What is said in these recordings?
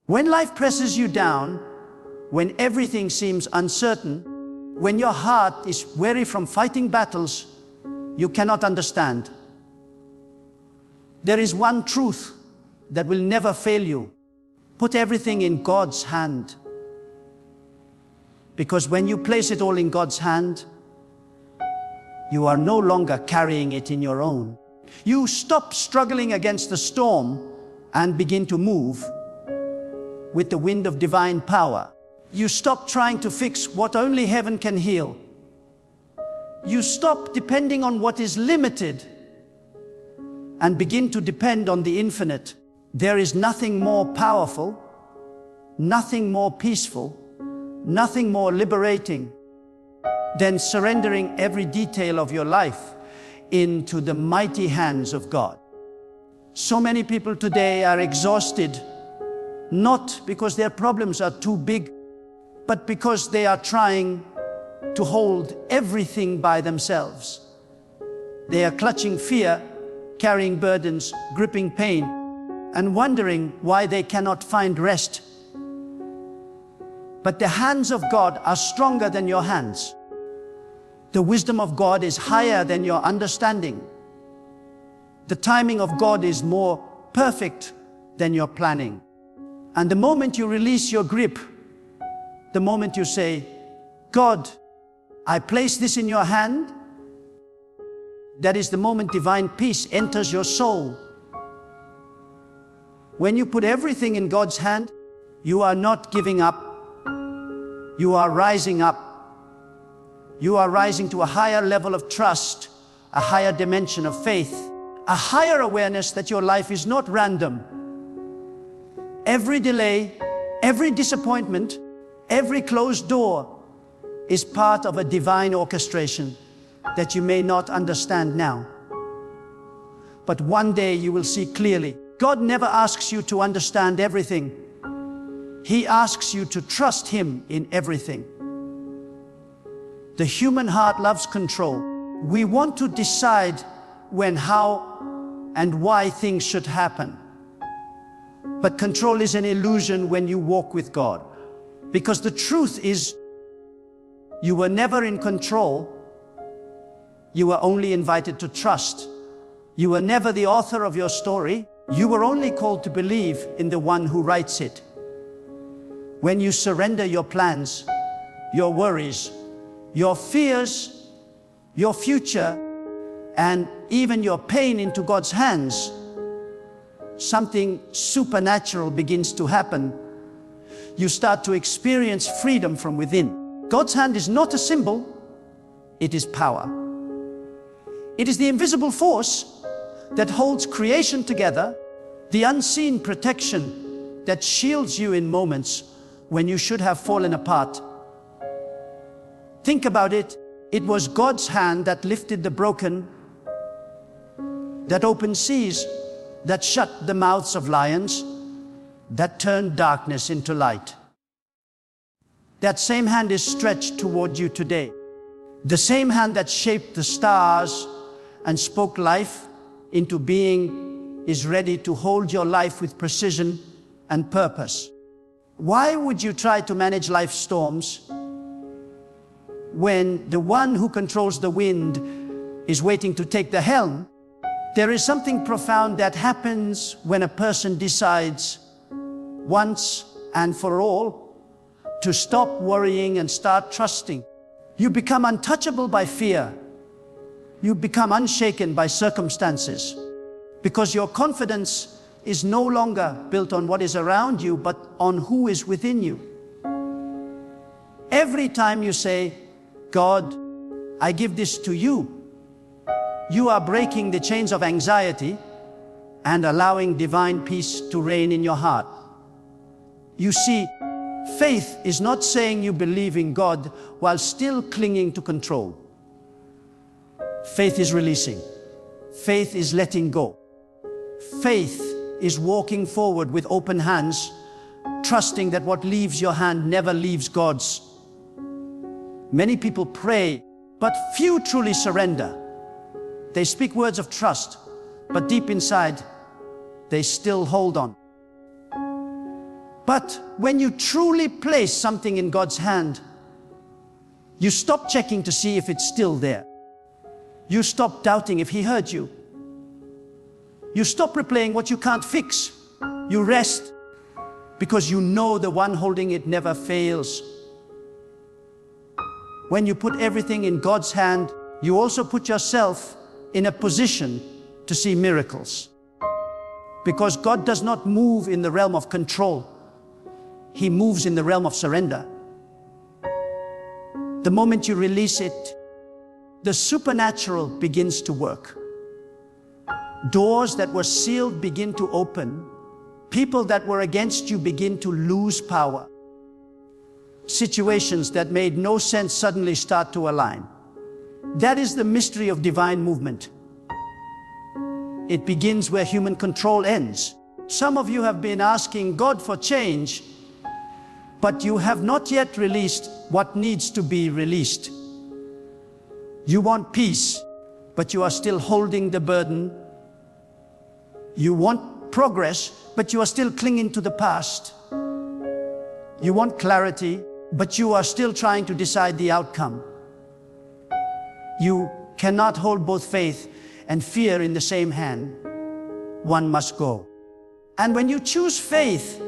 When life presses you down, when everything seems uncertain, when your heart is weary from fighting battles you cannot understand, there is one truth that will never fail you. Put everything in God's hand. Because when you place it all in God's hand, you are no longer carrying it in your own. You stop struggling against the storm and begin to move with the wind of divine power. You stop trying to fix what only heaven can heal. You stop depending on what is limited and begin to depend on the infinite. There is nothing more powerful, nothing more peaceful, nothing more liberating than surrendering every detail of your life into the mighty hands of God. So many people today are exhausted, not because their problems are too big, but because they are trying to hold everything by themselves. They are clutching fear, carrying burdens, gripping pain, and wondering why they cannot find rest. But the hands of God are stronger than your hands. The wisdom of God is higher than your understanding. The timing of God is more perfect than your planning. And the moment you release your grip, the moment you say, God, I place this in your hand, that is the moment divine peace enters your soul. When you put everything in God's hand, you are not giving up. You are rising up. You are rising to a higher level of trust, a higher dimension of faith, a higher awareness that your life is not random. Every delay, every disappointment, every closed door is part of a divine orchestration that you may not understand now. But one day you will see clearly. God never asks you to understand everything. He asks you to trust Him in everything. The human heart loves control. We want to decide when, how, and why things should happen. But control is an illusion when you walk with God. Because the truth is, you were never in control. You were only invited to trust. You were never the author of your story. You were only called to believe in the one who writes it. When you surrender your plans, your worries, your fears, your future, and even your pain into God's hands, something supernatural begins to happen. You start to experience freedom from within. God's hand is not a symbol, it is power. It is the invisible force that holds creation together, the unseen protection that shields you in moments when you should have fallen apart. Think about it. It was God's hand that lifted the broken, that opened seas, that shut the mouths of lions, that turned darkness into light. That same hand is stretched toward you today. The same hand that shaped the stars and spoke life into being is ready to hold your life with precision and purpose. Why would you try to manage life's storms when the one who controls the wind is waiting to take the helm? There is something profound that happens when a person decides once and for all to stop worrying and start trusting. You become untouchable by fear. You become unshaken by circumstances, because your confidence is no longer built on what is around you, but on who is within you. Every time you say, God, I give this to you, you are breaking the chains of anxiety and allowing divine peace to reign in your heart. You see, faith is not saying you believe in God while still clinging to control. Faith is releasing. Faith is letting go. Faith is walking forward with open hands, trusting that what leaves your hand never leaves God's. Many people pray, but few truly surrender. They speak words of trust, but deep inside, they still hold on. But when you truly place something in God's hand, you stop checking to see if it's still there. You stop doubting if He heard you. You stop replaying what you can't fix. You rest because you know the one holding it never fails. When you put everything in God's hand, you also put yourself in a position to see miracles. Because God does not move in the realm of control. He moves in the realm of surrender. The moment you release it, the supernatural begins to work. Doors that were sealed begin to open. People that were against you begin to lose power. Situations that made no sense suddenly start to align. That is the mystery of divine movement. It begins where human control ends. Some of you have been asking God for change, but you have not yet released what needs to be released. You want peace, but you are still holding the burden. You want progress, but you are still clinging to the past. You want clarity, but you are still trying to decide the outcome. You cannot hold both faith and fear in the same hand. One must go. And when you choose faith,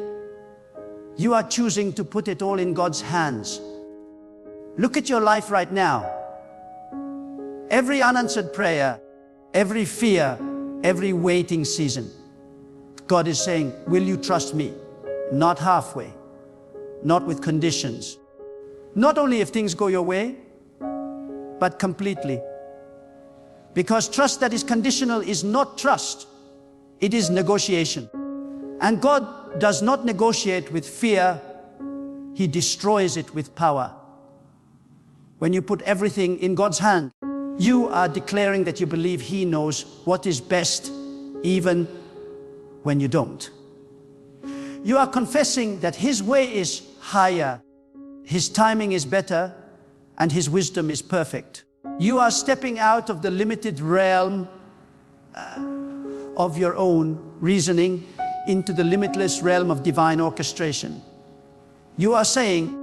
you are choosing to put it all in God's hands. Look at your life right now. Every unanswered prayer, every fear, every waiting season, God is saying, will you trust me? Not halfway, not with conditions. Not only if things go your way, but completely. Because trust that is conditional is not trust. It is negotiation. And God does not negotiate with fear. He destroys it with power. When you put everything in God's hand, you are declaring that you believe He knows what is best, even when you don't. You are confessing that His way is higher, His timing is better, and His wisdom is perfect. You are stepping out of the limited realm of your own reasoning into the limitless realm of divine orchestration. You are saying,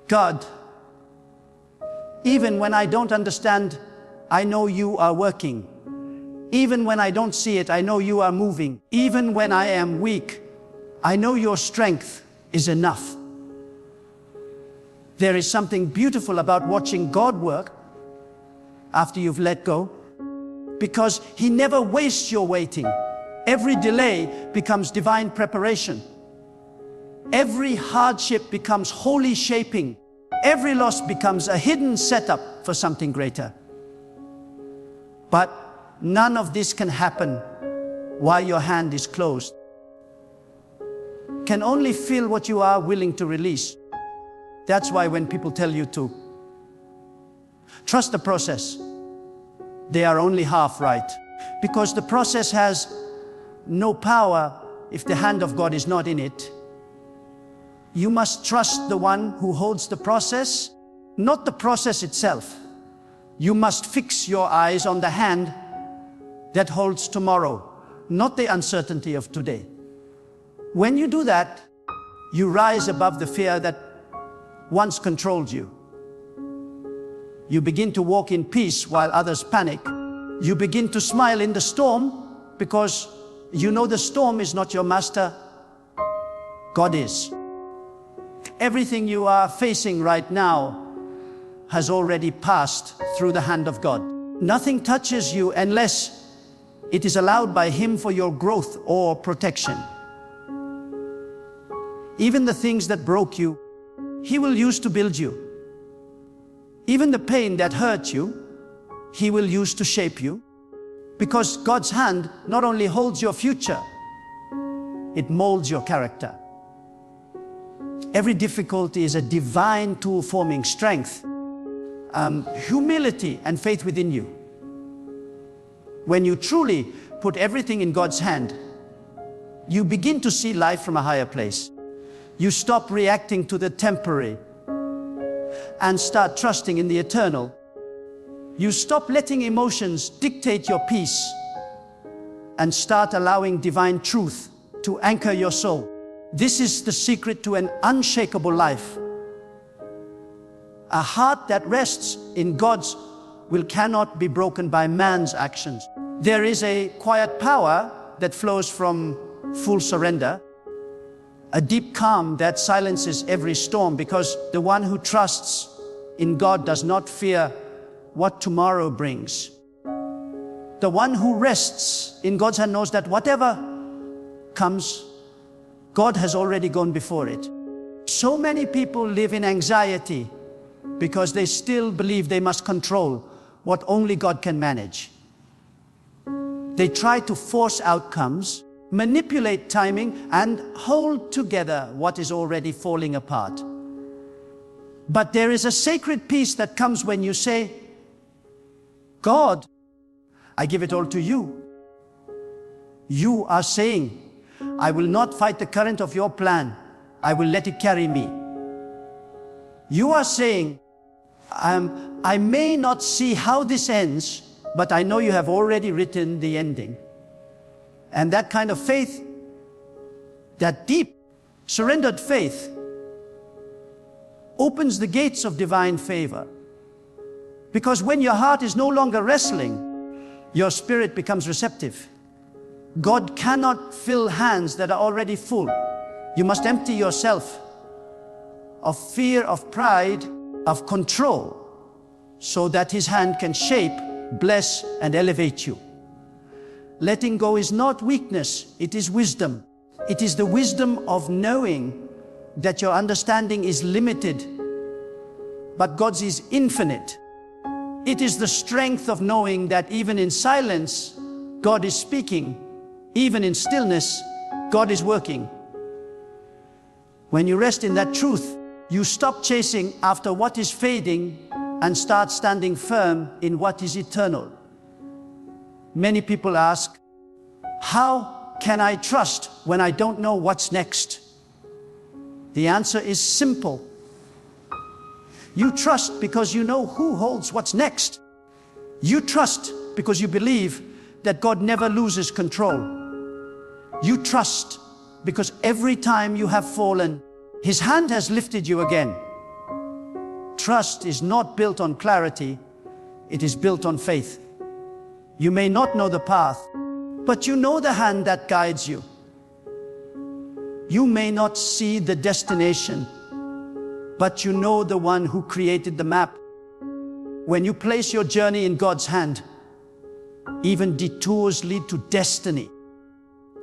God, even when I don't understand, I know you are working. Even when I don't see it, I know you are moving. Even when I am weak, I know your strength is enough. There is something beautiful about watching God work after you've let go, because He never wastes your waiting. Every delay becomes divine preparation. Every hardship becomes holy shaping. Every loss becomes a hidden setup for something greater. But none of this can happen while your hand is closed. Can only feel what you are willing to release. That's why when people tell you to trust the process, they are only half right. Because the process has no power if the hand of God is not in it. You must trust the one who holds the process, not the process itself. You must fix your eyes on the hand that holds tomorrow, not the uncertainty of today. When you do that, you rise above the fear that once controlled you. You begin to walk in peace while others panic. You begin to smile in the storm because you know the storm is not your master. God is. Everything you are facing right now has already passed through the hand of God. Nothing touches you unless it is allowed by Him for your growth or protection. Even the things that broke you, He will use to build you. Even the pain that hurt you, He will use to shape you. Because God's hand not only holds your future, it molds your character. Every difficulty is a divine tool forming strength, humility and faith within you. When you truly put everything in God's hand, you begin to see life from a higher place. You stop reacting to the temporary and start trusting in the eternal. You stop letting emotions dictate your peace and start allowing divine truth to anchor your soul. This is the secret to an unshakable life. A heart that rests in God's will cannot be broken by man's actions. There is a quiet power that flows from full surrender, a deep calm that silences every storm, because the one who trusts in God does not fear what tomorrow brings. The one who rests in God's hand knows that whatever comes, God has already gone before it. So many people live in anxiety because they still believe they must control what only God can manage. They try to force outcomes, manipulate timing, and hold together what is already falling apart. But there is a sacred peace that comes when you say, God, I give it all to you. You are saying, I will not fight the current of your plan. I will let it carry me. You are saying, I may not see how this ends, but I know you have already written the ending. And that kind of faith, that deep, surrendered faith, opens the gates of divine favor. Because when your heart is no longer wrestling, your spirit becomes receptive. God cannot fill hands that are already full. You must empty yourself of fear, of pride, of control, so that His hand can shape, bless, and elevate you. Letting go is not weakness, it is wisdom. It is the wisdom of knowing that your understanding is limited, but God's is infinite. It is the strength of knowing that even in silence, God is speaking. Even in stillness, God is working. When you rest in that truth, you stop chasing after what is fading and start standing firm in what is eternal. Many people ask, how can I trust when I don't know what's next? The answer is simple. You trust because you know who holds what's next. You trust because you believe that God never loses control. You trust because every time you have fallen, His hand has lifted you again. Trust is not built on clarity, it is built on faith. You may not know the path, but you know the hand that guides you. You may not see the destination, but you know the one who created the map. When you place your journey in God's hand, even detours lead to destiny.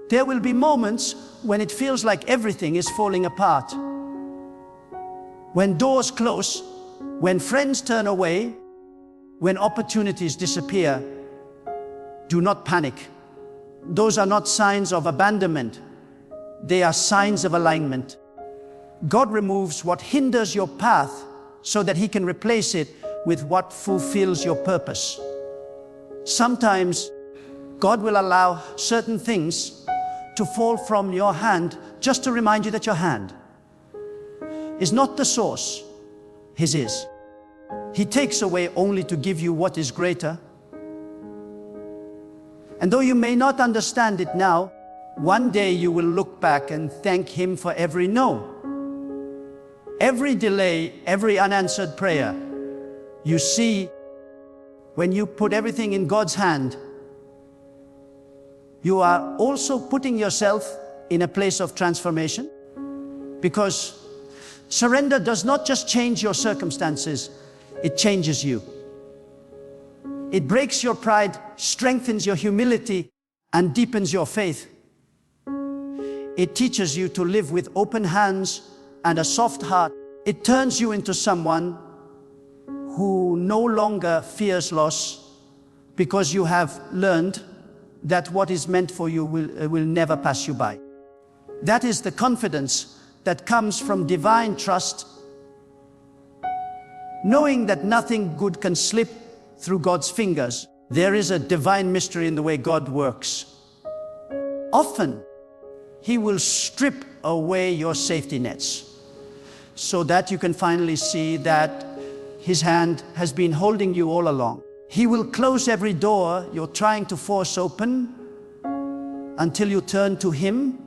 There will be moments when it feels like everything is falling apart. When doors close, when friends turn away, when opportunities disappear, do not panic. Those are not signs of abandonment. They are signs of alignment. God removes what hinders your path so that He can replace it with what fulfills your purpose. Sometimes God will allow certain things to fall from your hand just to remind you that your hand is not the source, His is. He takes away only to give you what is greater. And though you may not understand it now, one day you will look back and thank Him for every no. Every delay, every unanswered prayer. You see, when you put everything in God's hand, you are also putting yourself in a place of transformation, because surrender does not just change your circumstances, it changes you. It breaks your pride, strengthens your humility, and deepens your faith. It teaches you to live with open hands and a soft heart. It turns you into someone who no longer fears loss, because you have learned that what is meant for you will never pass you by. That is the confidence that comes from divine trust, knowing that nothing good can slip through God's fingers. There is a divine mystery in the way God works. Often, He will strip away your safety nets so that you can finally see that His hand has been holding you all along. He will close every door you're trying to force open until you turn to Him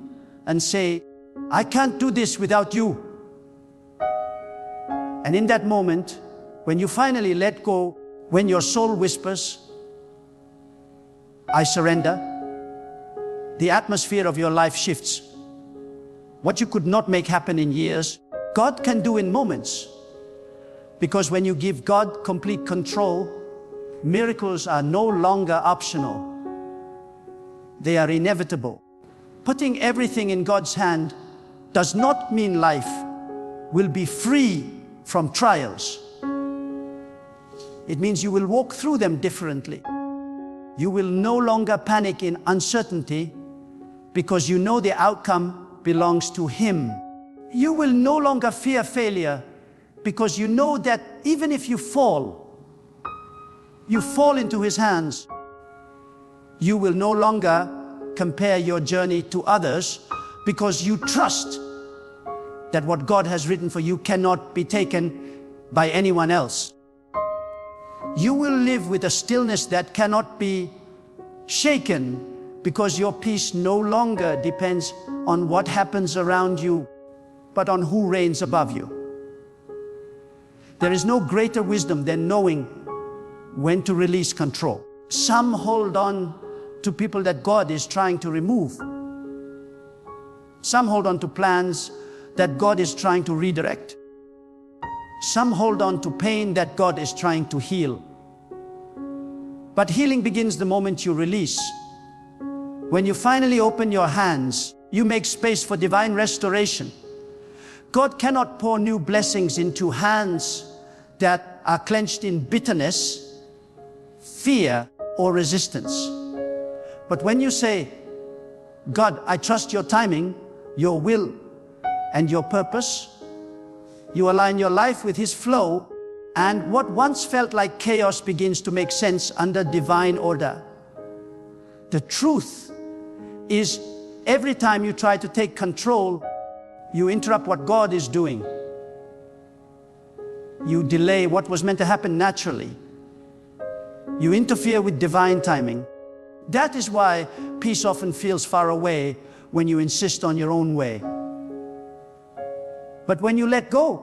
and say, I can't do this without you. And in that moment, when you finally let go, when your soul whispers, I surrender, the atmosphere of your life shifts. What you could not make happen in years, God can do in moments. Because when you give God complete control, miracles are no longer optional. They are inevitable. Putting everything in God's hand does not mean life will be free from trials. It means you will walk through them differently. You will no longer panic in uncertainty because you know the outcome belongs to Him. You will no longer fear failure because you know that even if you fall into His hands. You will no longer compare your journey to others because you trust that what God has written for you cannot be taken by anyone else. You will live with a stillness that cannot be shaken because your peace no longer depends on what happens around you, but on who reigns above you. There is no greater wisdom than knowing when to release control. Some hold on to people that God is trying to remove. Some hold on to plans that God is trying to redirect. Some hold on to pain that God is trying to heal. But healing begins the moment you release. When you finally open your hands, you make space for divine restoration. God cannot pour new blessings into hands that are clenched in bitterness, fear, or resistance. But when you say, God, I trust your timing, your will, and your purpose, you align your life with His flow, and what once felt like chaos begins to make sense under divine order. The truth is, every time you try to take control, you interrupt what God is doing. You delay what was meant to happen naturally. You interfere with divine timing. That is why peace often feels far away when you insist on your own way. But when you let go,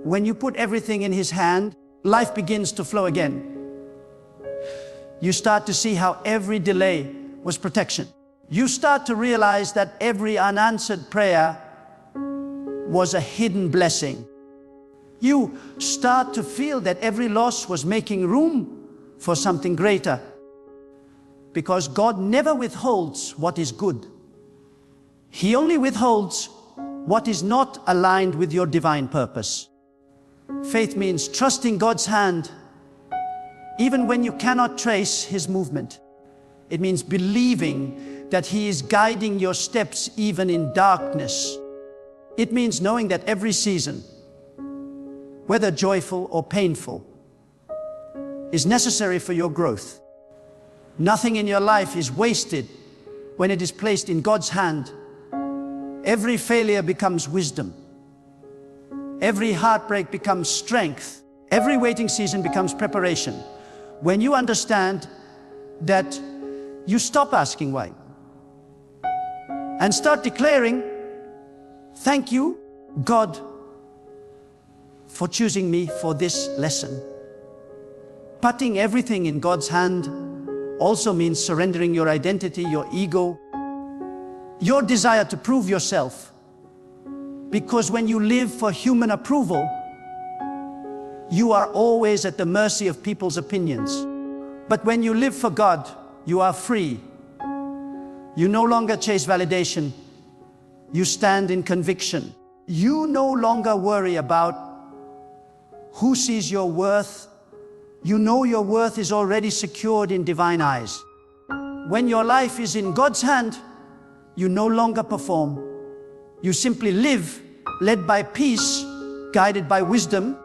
when you put everything in His hand, life begins to flow again. You start to see how every delay was protection. You start to realize that every unanswered prayer was a hidden blessing. You start to feel that every loss was making room for something greater. Because God never withholds what is good. He only withholds what is not aligned with your divine purpose. Faith means trusting God's hand even when you cannot trace His movement. It means believing that He is guiding your steps even in darkness. It means knowing that every season, whether joyful or painful, is necessary for your growth. Nothing in your life is wasted when it is placed in God's hand. Every failure becomes wisdom. Every heartbreak becomes strength. Every waiting season becomes preparation. When you understand that, you stop asking why and start declaring, thank you, God, for choosing me for this lesson. Putting everything in God's hand also means surrendering your identity, your ego, your desire to prove yourself. Because when you live for human approval, you are always at the mercy of people's opinions. But when you live for God, you are free. You no longer chase validation. You stand in conviction. You no longer worry about who sees your worth. You know your worth is already secured in divine eyes. When your life is in God's hand, you no longer perform. You simply live, led by peace, guided by wisdom,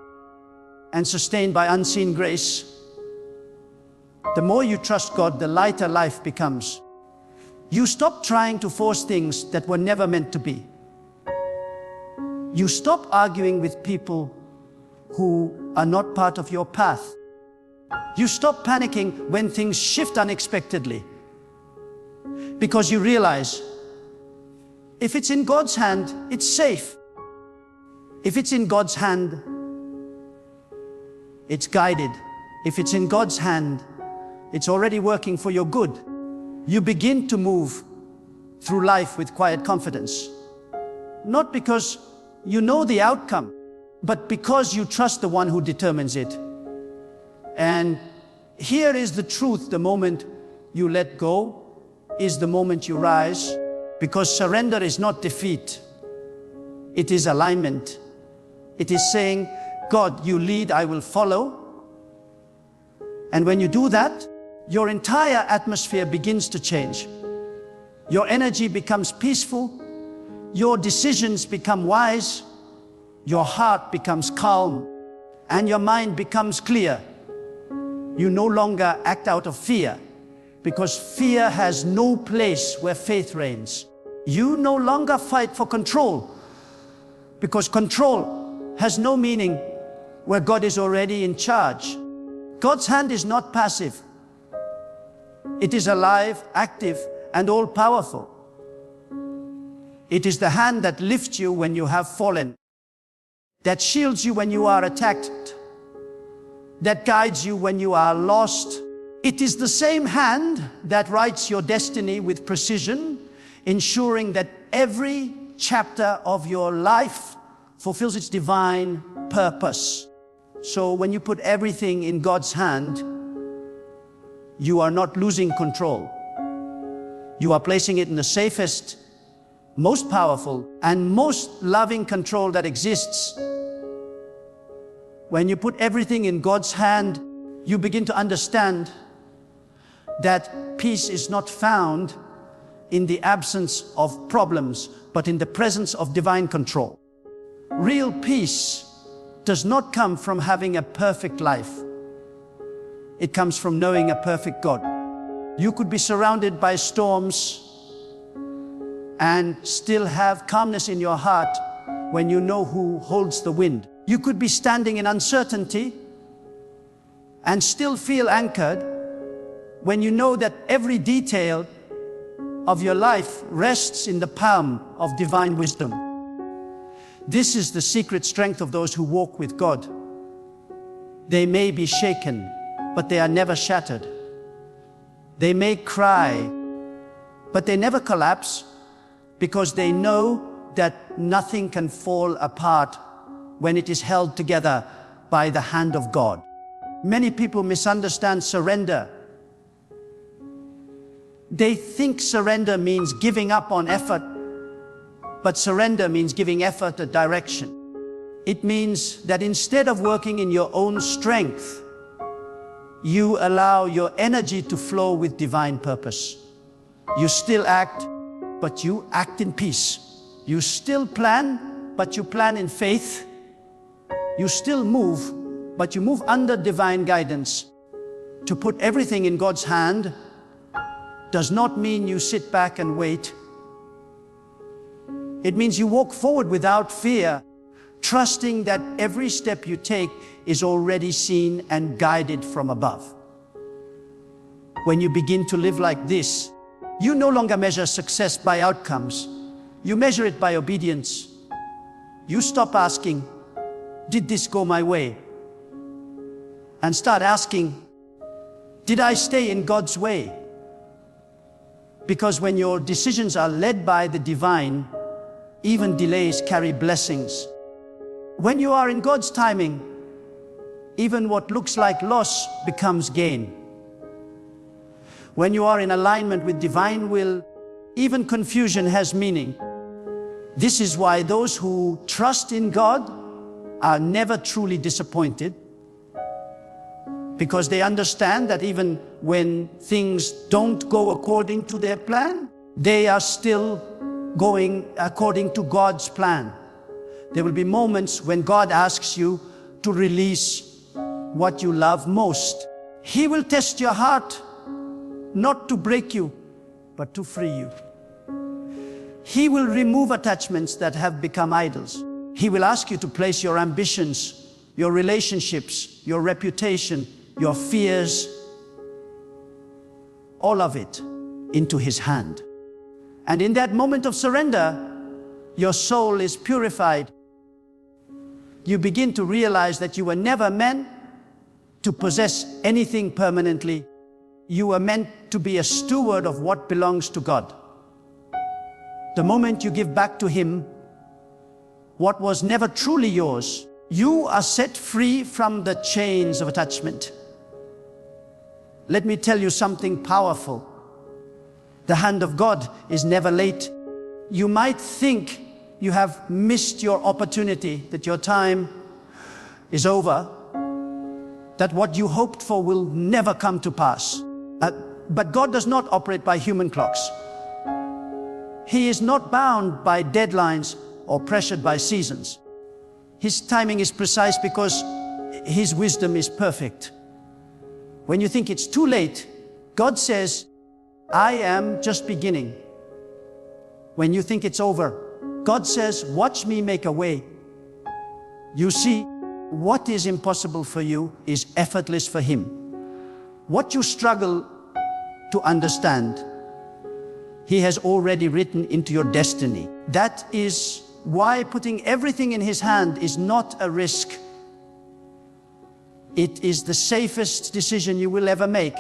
and sustained by unseen grace. The more you trust God, the lighter life becomes. You stop trying to force things that were never meant to be. You stop arguing with people who are not part of your path. You stop panicking when things shift unexpectedly. Because you realize, if it's in God's hand, it's safe. If it's in God's hand, it's guided. If it's in God's hand, it's already working for your good. You begin to move through life with quiet confidence. Not because you know the outcome, but because you trust the one who determines it. And here is the truth: the moment you let go is the moment you rise, because surrender is not defeat. It is alignment. It is saying, God, you lead, I will follow. And when you do that, your entire atmosphere begins to change. Your energy becomes peaceful. Your decisions become wise. Your heart becomes calm. And your mind becomes clear. You no longer act out of fear, because fear has no place where faith reigns. You no longer fight for control, because control has no meaning where God is already in charge. God's hand is not passive. It is alive, active, and all-powerful. It is the hand that lifts you when you have fallen, that shields you when you are attacked, that guides you when you are lost. It is the same hand that writes your destiny with precision, ensuring that every chapter of your life fulfills its divine purpose. So when you put everything in God's hand, you are not losing control. You are placing it in the safest, most powerful, and most loving control that exists. When you put everything in God's hand, you begin to understand that peace is not found in the absence of problems, but in the presence of divine control. Real peace does not come from having a perfect life. It comes from knowing a perfect God. You could be surrounded by storms and still have calmness in your heart when you know who holds the wind. You could be standing in uncertainty and still feel anchored when you know that every detail of your life rests in the palm of divine wisdom. This is the secret strength of those who walk with God. They may be shaken, but they are never shattered. They may cry, but they never collapse, because they know that nothing can fall apart when it is held together by the hand of God. Many people misunderstand surrender. They think surrender means giving up on effort, but surrender means giving effort a direction. It means that instead of working in your own strength, you allow your energy to flow with divine purpose. You still act, but you act in peace. You still plan, but you plan in faith. You still move, but you move under divine guidance. To put everything in God's hand does not mean you sit back and wait. It means you walk forward without fear, trusting that every step you take is already seen and guided from above. When you begin to live like this, you no longer measure success by outcomes. You measure it by obedience. You stop asking, did this go my way? And start asking, did I stay in God's way? Because when your decisions are led by the divine, even delays carry blessings. When you are in God's timing, even what looks like loss becomes gain. When you are in alignment with divine will, even confusion has meaning. This is why those who trust in God are never truly disappointed, because they understand that even when things don't go according to their plan, they are still going according to God's plan. There will be moments when God asks you to release what you love most. He will test your heart, not to break you, but to free you. He will remove attachments that have become idols. He will ask you to place your ambitions, your relationships, your reputation, your fears, all of it into His hand. And in that moment of surrender, your soul is purified. You begin to realize that you were never meant to possess anything permanently. You were meant to be a steward of what belongs to God. The moment you give back to Him what was never truly yours, you are set free from the chains of attachment. Let me tell you something powerful. The hand of God is never late. You might think you have missed your opportunity, that your time is over, that what you hoped for will never come to pass. But God does not operate by human clocks. He is not bound by deadlines or pressured by seasons. His timing is precise because His wisdom is perfect. When you think it's too late, God says, I am just beginning. When you think it's over, God says, watch me make a way. You see, what is impossible for you is effortless for Him. What you struggle to understand, He has already written into your destiny. That is why putting everything in His hand is not a risk. It is the safest decision you will ever make.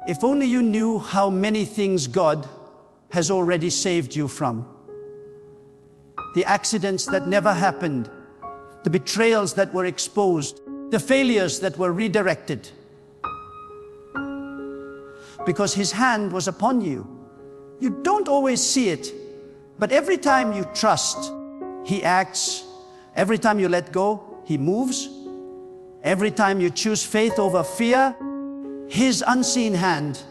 If only you knew how many things God has already saved you from. The accidents that never happened, the betrayals that were exposed, the failures that were redirected. Because His hand was upon you. You don't always see it, but every time you trust, He acts. Every time you let go, He moves. Every time you choose faith over fear, His unseen hand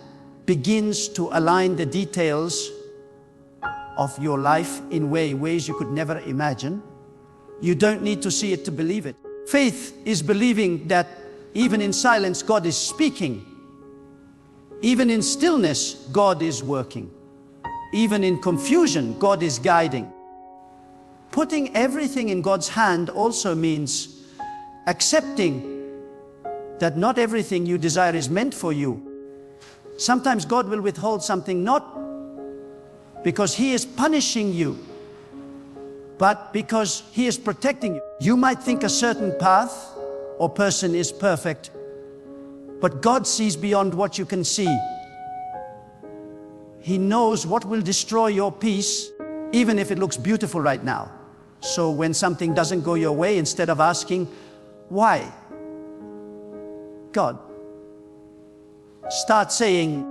begins to align the details of your life in ways you could never imagine. You don't need to see it to believe it. Faith is believing that even in silence, God is speaking. Even in stillness, God is working. Even in confusion, God is guiding. Putting everything in God's hand also means accepting that not everything you desire is meant for you. Sometimes God will withhold something not because He is punishing you, but because He is protecting you. You might think a certain path or person is perfect, but God sees beyond what you can see. He knows what will destroy your peace, even if it looks beautiful right now. So when something doesn't go your way, instead of asking, why? God, start saying,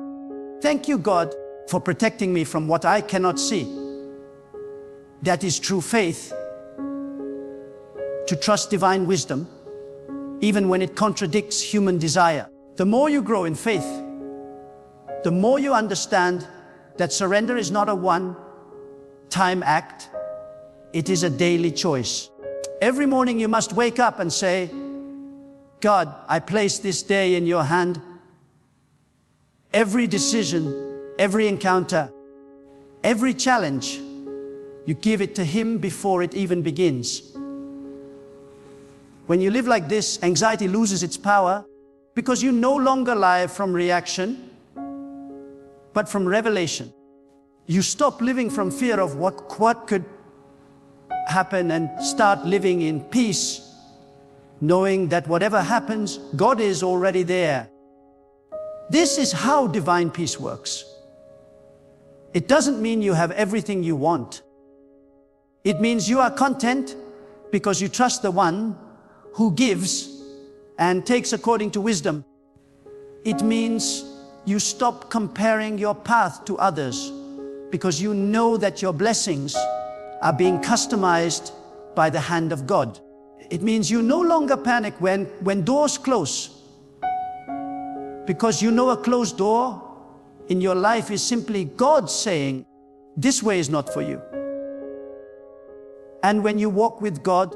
thank you, God, for protecting me from what I cannot see. That is true faith, to trust divine wisdom, even when it contradicts human desire. The more you grow in faith, the more you understand that surrender is not a one-time act, it is a daily choice. Every morning you must wake up and say, God, I place this day in your hand. Every decision, every encounter, every challenge, you give it to Him before it even begins. When you live like this, anxiety loses its power because you no longer live from reaction, but from revelation. You stop living from fear of what could happen and start living in peace, knowing that whatever happens, God is already there. This is how divine peace works. It doesn't mean you have everything you want. It means you are content because you trust the one who gives and takes according to wisdom. It means you stop comparing your path to others because you know that your blessings are being customized by the hand of God. It means you no longer panic when doors close, because you know a closed door in your life is simply God saying, this way is not for you. And when you walk with God,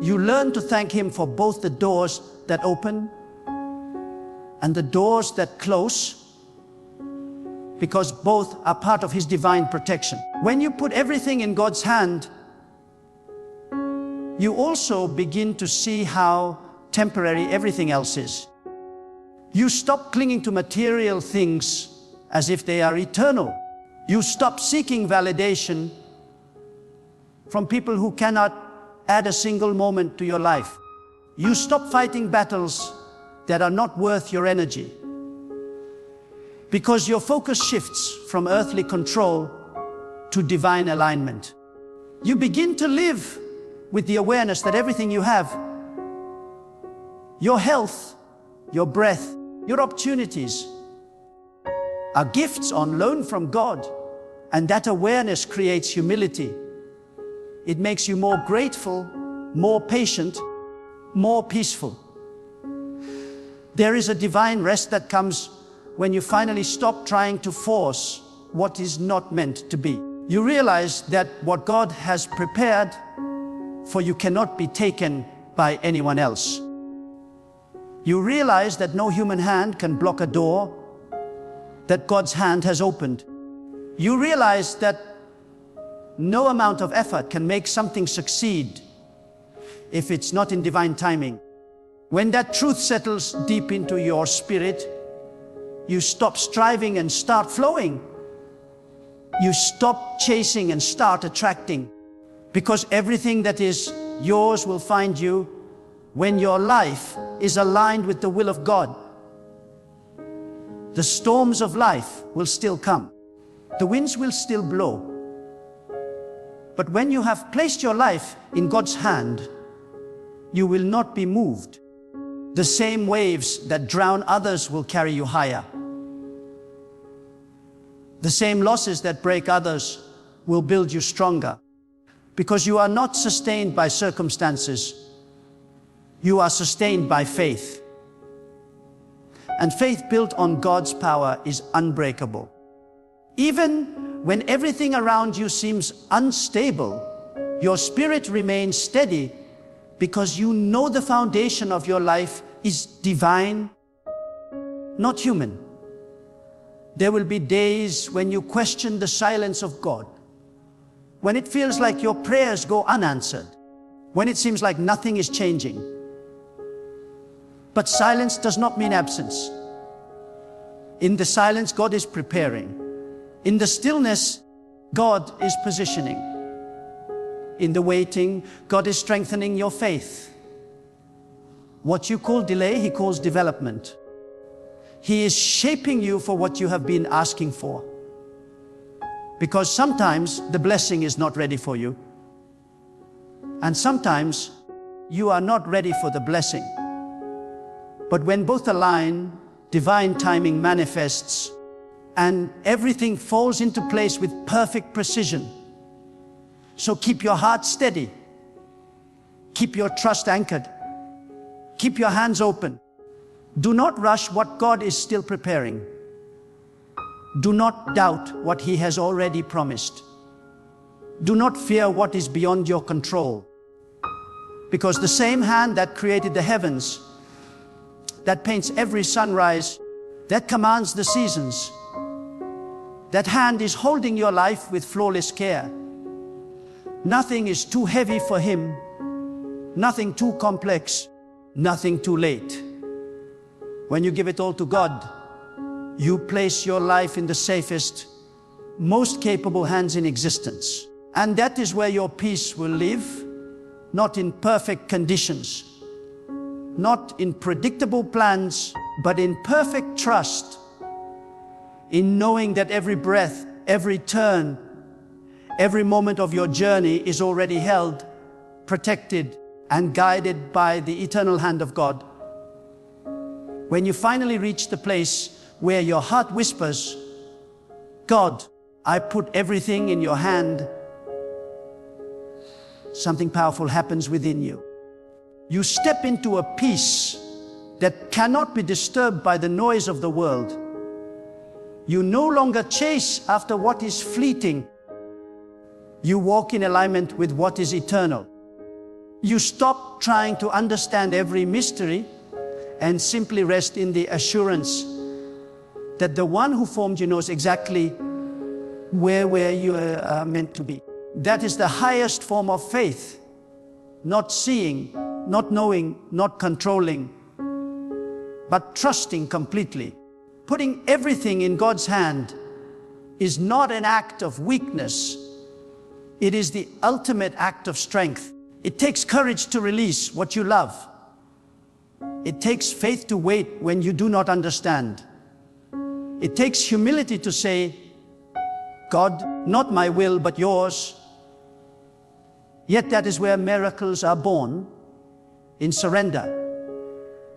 you learn to thank Him for both the doors that open and the doors that close, because both are part of His divine protection. When you put everything in God's hand, you also begin to see how temporary everything else is. You stop clinging to material things as if they are eternal. You stop seeking validation from people who cannot add a single moment to your life. You stop fighting battles that are not worth your energy, because your focus shifts from earthly control to divine alignment. You begin to live with the awareness that everything you have, your health, your breath, your opportunities, are gifts on loan from God. And that awareness creates humility. It makes you more grateful, more patient, more peaceful. There is a divine rest that comes when you finally stop trying to force what is not meant to be. You realize that what God has prepared for you cannot be taken by anyone else. You realize that no human hand can block a door that God's hand has opened. You realize that no amount of effort can make something succeed if it's not in divine timing. When that truth settles deep into your spirit, you stop striving and start flowing. You stop chasing and start attracting, because everything that is yours will find you when your life is aligned with the will of God. The storms of life will still come. The winds will still blow. But when you have placed your life in God's hand, you will not be moved. The same waves that drown others will carry you higher. The same losses that break others will build you stronger, because you are not sustained by circumstances. You are sustained by faith. And faith built on God's power is unbreakable. Even when everything around you seems unstable, your spirit remains steady, because you know the foundation of your life is divine, not human. There will be days when you question the silence of God, when it feels like your prayers go unanswered, when it seems like nothing is changing. But silence does not mean absence. In the silence, God is preparing. In the stillness, God is positioning. In the waiting, God is strengthening your faith. What you call delay, He calls development. He is shaping you for what you have been asking for. Because sometimes the blessing is not ready for you. And sometimes you are not ready for the blessing. But when both align, divine timing manifests, and everything falls into place with perfect precision. So keep your heart steady. Keep your trust anchored. Keep your hands open. Do not rush what God is still preparing. Do not doubt what He has already promised. Do not fear what is beyond your control. Because the same hand that created the heavens, that paints every sunrise, that commands the seasons, that hand is holding your life with flawless care. Nothing is too heavy for Him, nothing too complex, nothing too late. When you give it all to God, you place your life in the safest, most capable hands in existence. And that is where your peace will live, not in perfect conditions, not in predictable plans, but in perfect trust, in knowing that every breath, every turn, every moment of your journey is already held, protected, and guided by the eternal hand of God. When you finally reach the place where your heart whispers, God, I put everything in your hand, something powerful happens within you. You step into a peace that cannot be disturbed by the noise of the world. You no longer chase after what is fleeting. You walk in alignment with what is eternal. You stop trying to understand every mystery and simply rest in the assurance that the one who formed you knows exactly where you are meant to be. That is the highest form of faith. Not seeing, not knowing, not controlling, but trusting completely. Putting everything in God's hand is not an act of weakness. It is the ultimate act of strength. It takes courage to release what you love. It takes faith to wait when you do not understand. It takes humility to say, God, not my will, but yours. Yet that is where miracles are born, in surrender.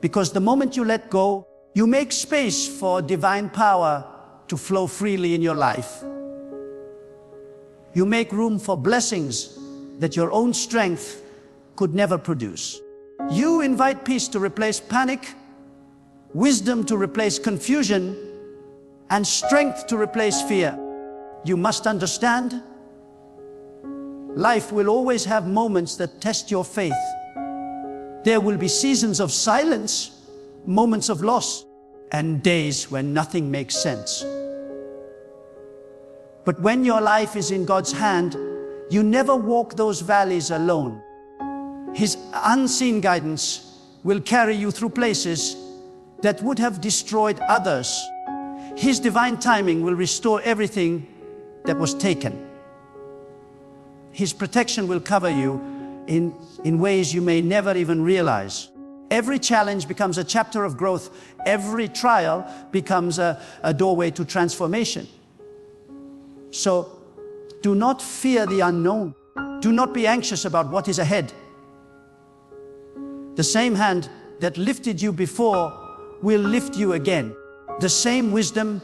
Because the moment you let go, you make space for divine power to flow freely in your life. You make room for blessings that your own strength could never produce. You invite peace to replace panic, wisdom to replace confusion, and strength to replace fear. You must understand, life will always have moments that test your faith. There will be seasons of silence, moments of loss, and days when nothing makes sense. But when your life is in God's hand, you never walk those valleys alone. His unseen guidance will carry you through places that would have destroyed others. His divine timing will restore everything that was taken. His protection will cover you in ways you may never even realize. Every challenge becomes a chapter of growth. Every trial becomes a doorway to transformation. So, do not fear the unknown. Do not be anxious about what is ahead. The same hand that lifted you before will lift you again. The same wisdom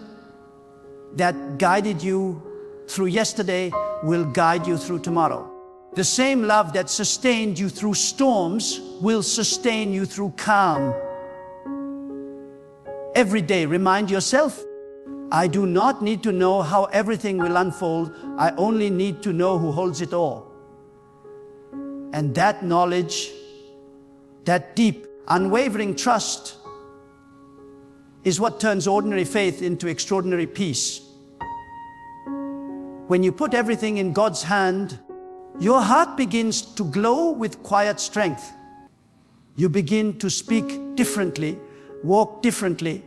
that guided you through yesterday will guide you through tomorrow. The same love that sustained you through storms will sustain you through calm. Every day, remind yourself, I do not need to know how everything will unfold. I only need to know who holds it all. And that knowledge, that deep, unwavering trust, is what turns ordinary faith into extraordinary peace. When you put everything in God's hand, your heart begins to glow with quiet strength. You begin to speak differently, walk differently,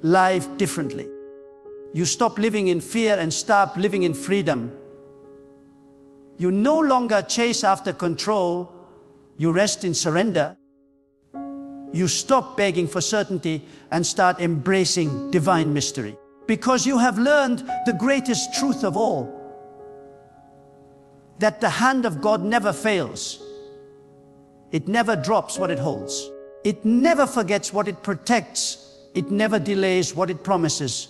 live differently. You stop living in fear and start living in freedom. You no longer chase after control, you rest in surrender. You stop begging for certainty and start embracing divine mystery. Because you have learned the greatest truth of all, that the hand of God never fails. It never drops what it holds. It never forgets what it protects. It never delays what it promises.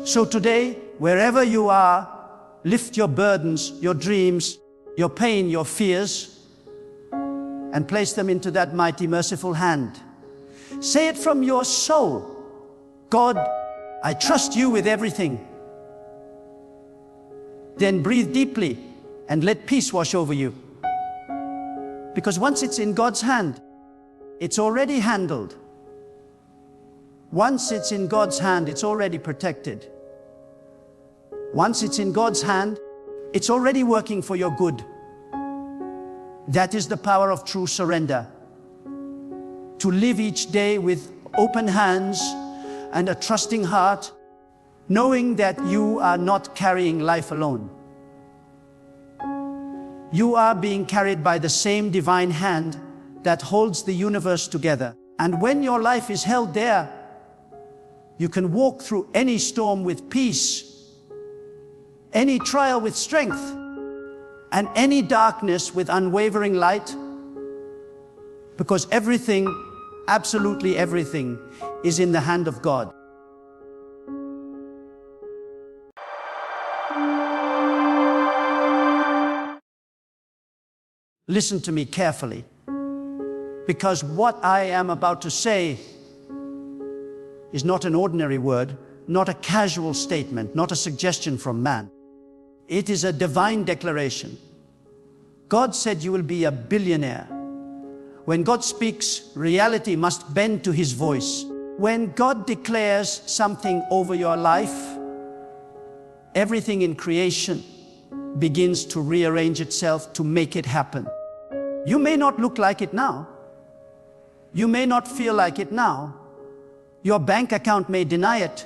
So today, wherever you are, lift your burdens, your dreams, your pain, your fears, and place them into that mighty, merciful hand. Say it from your soul. God, I trust you with everything. Then breathe deeply and let peace wash over you. Because once it's in God's hand, it's already handled. Once it's in God's hand, it's already protected. Once it's in God's hand, it's already working for your good. That is the power of true surrender. To live each day with open hands and a trusting heart, knowing that you are not carrying life alone. You are being carried by the same divine hand that holds the universe together. And when your life is held there, you can walk through any storm with peace, any trial with strength, and any darkness with unwavering light, because everything, absolutely everything, is in the hand of God. Listen to me carefully, because what I am about to say is not an ordinary word, not a casual statement, not a suggestion from man. It is a divine declaration. God said you will be a billionaire. When God speaks, reality must bend to his voice. When God declares something over your life, everything in creation begins to rearrange itself to make it happen. You may not look like it now. You may not feel like it now. Your bank account may deny it.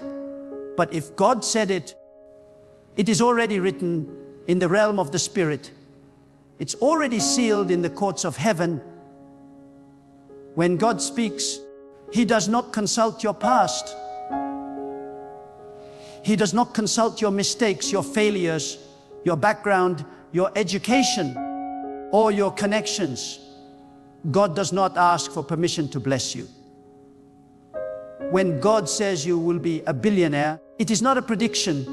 But if God said it, it is already written in the realm of the Spirit. It's already sealed in the courts of heaven. When God speaks, He does not consult your past. He does not consult your mistakes, your failures, your background, your education, or your connections. God does not ask for permission to bless you. When God says you will be a billionaire, it is not a prediction.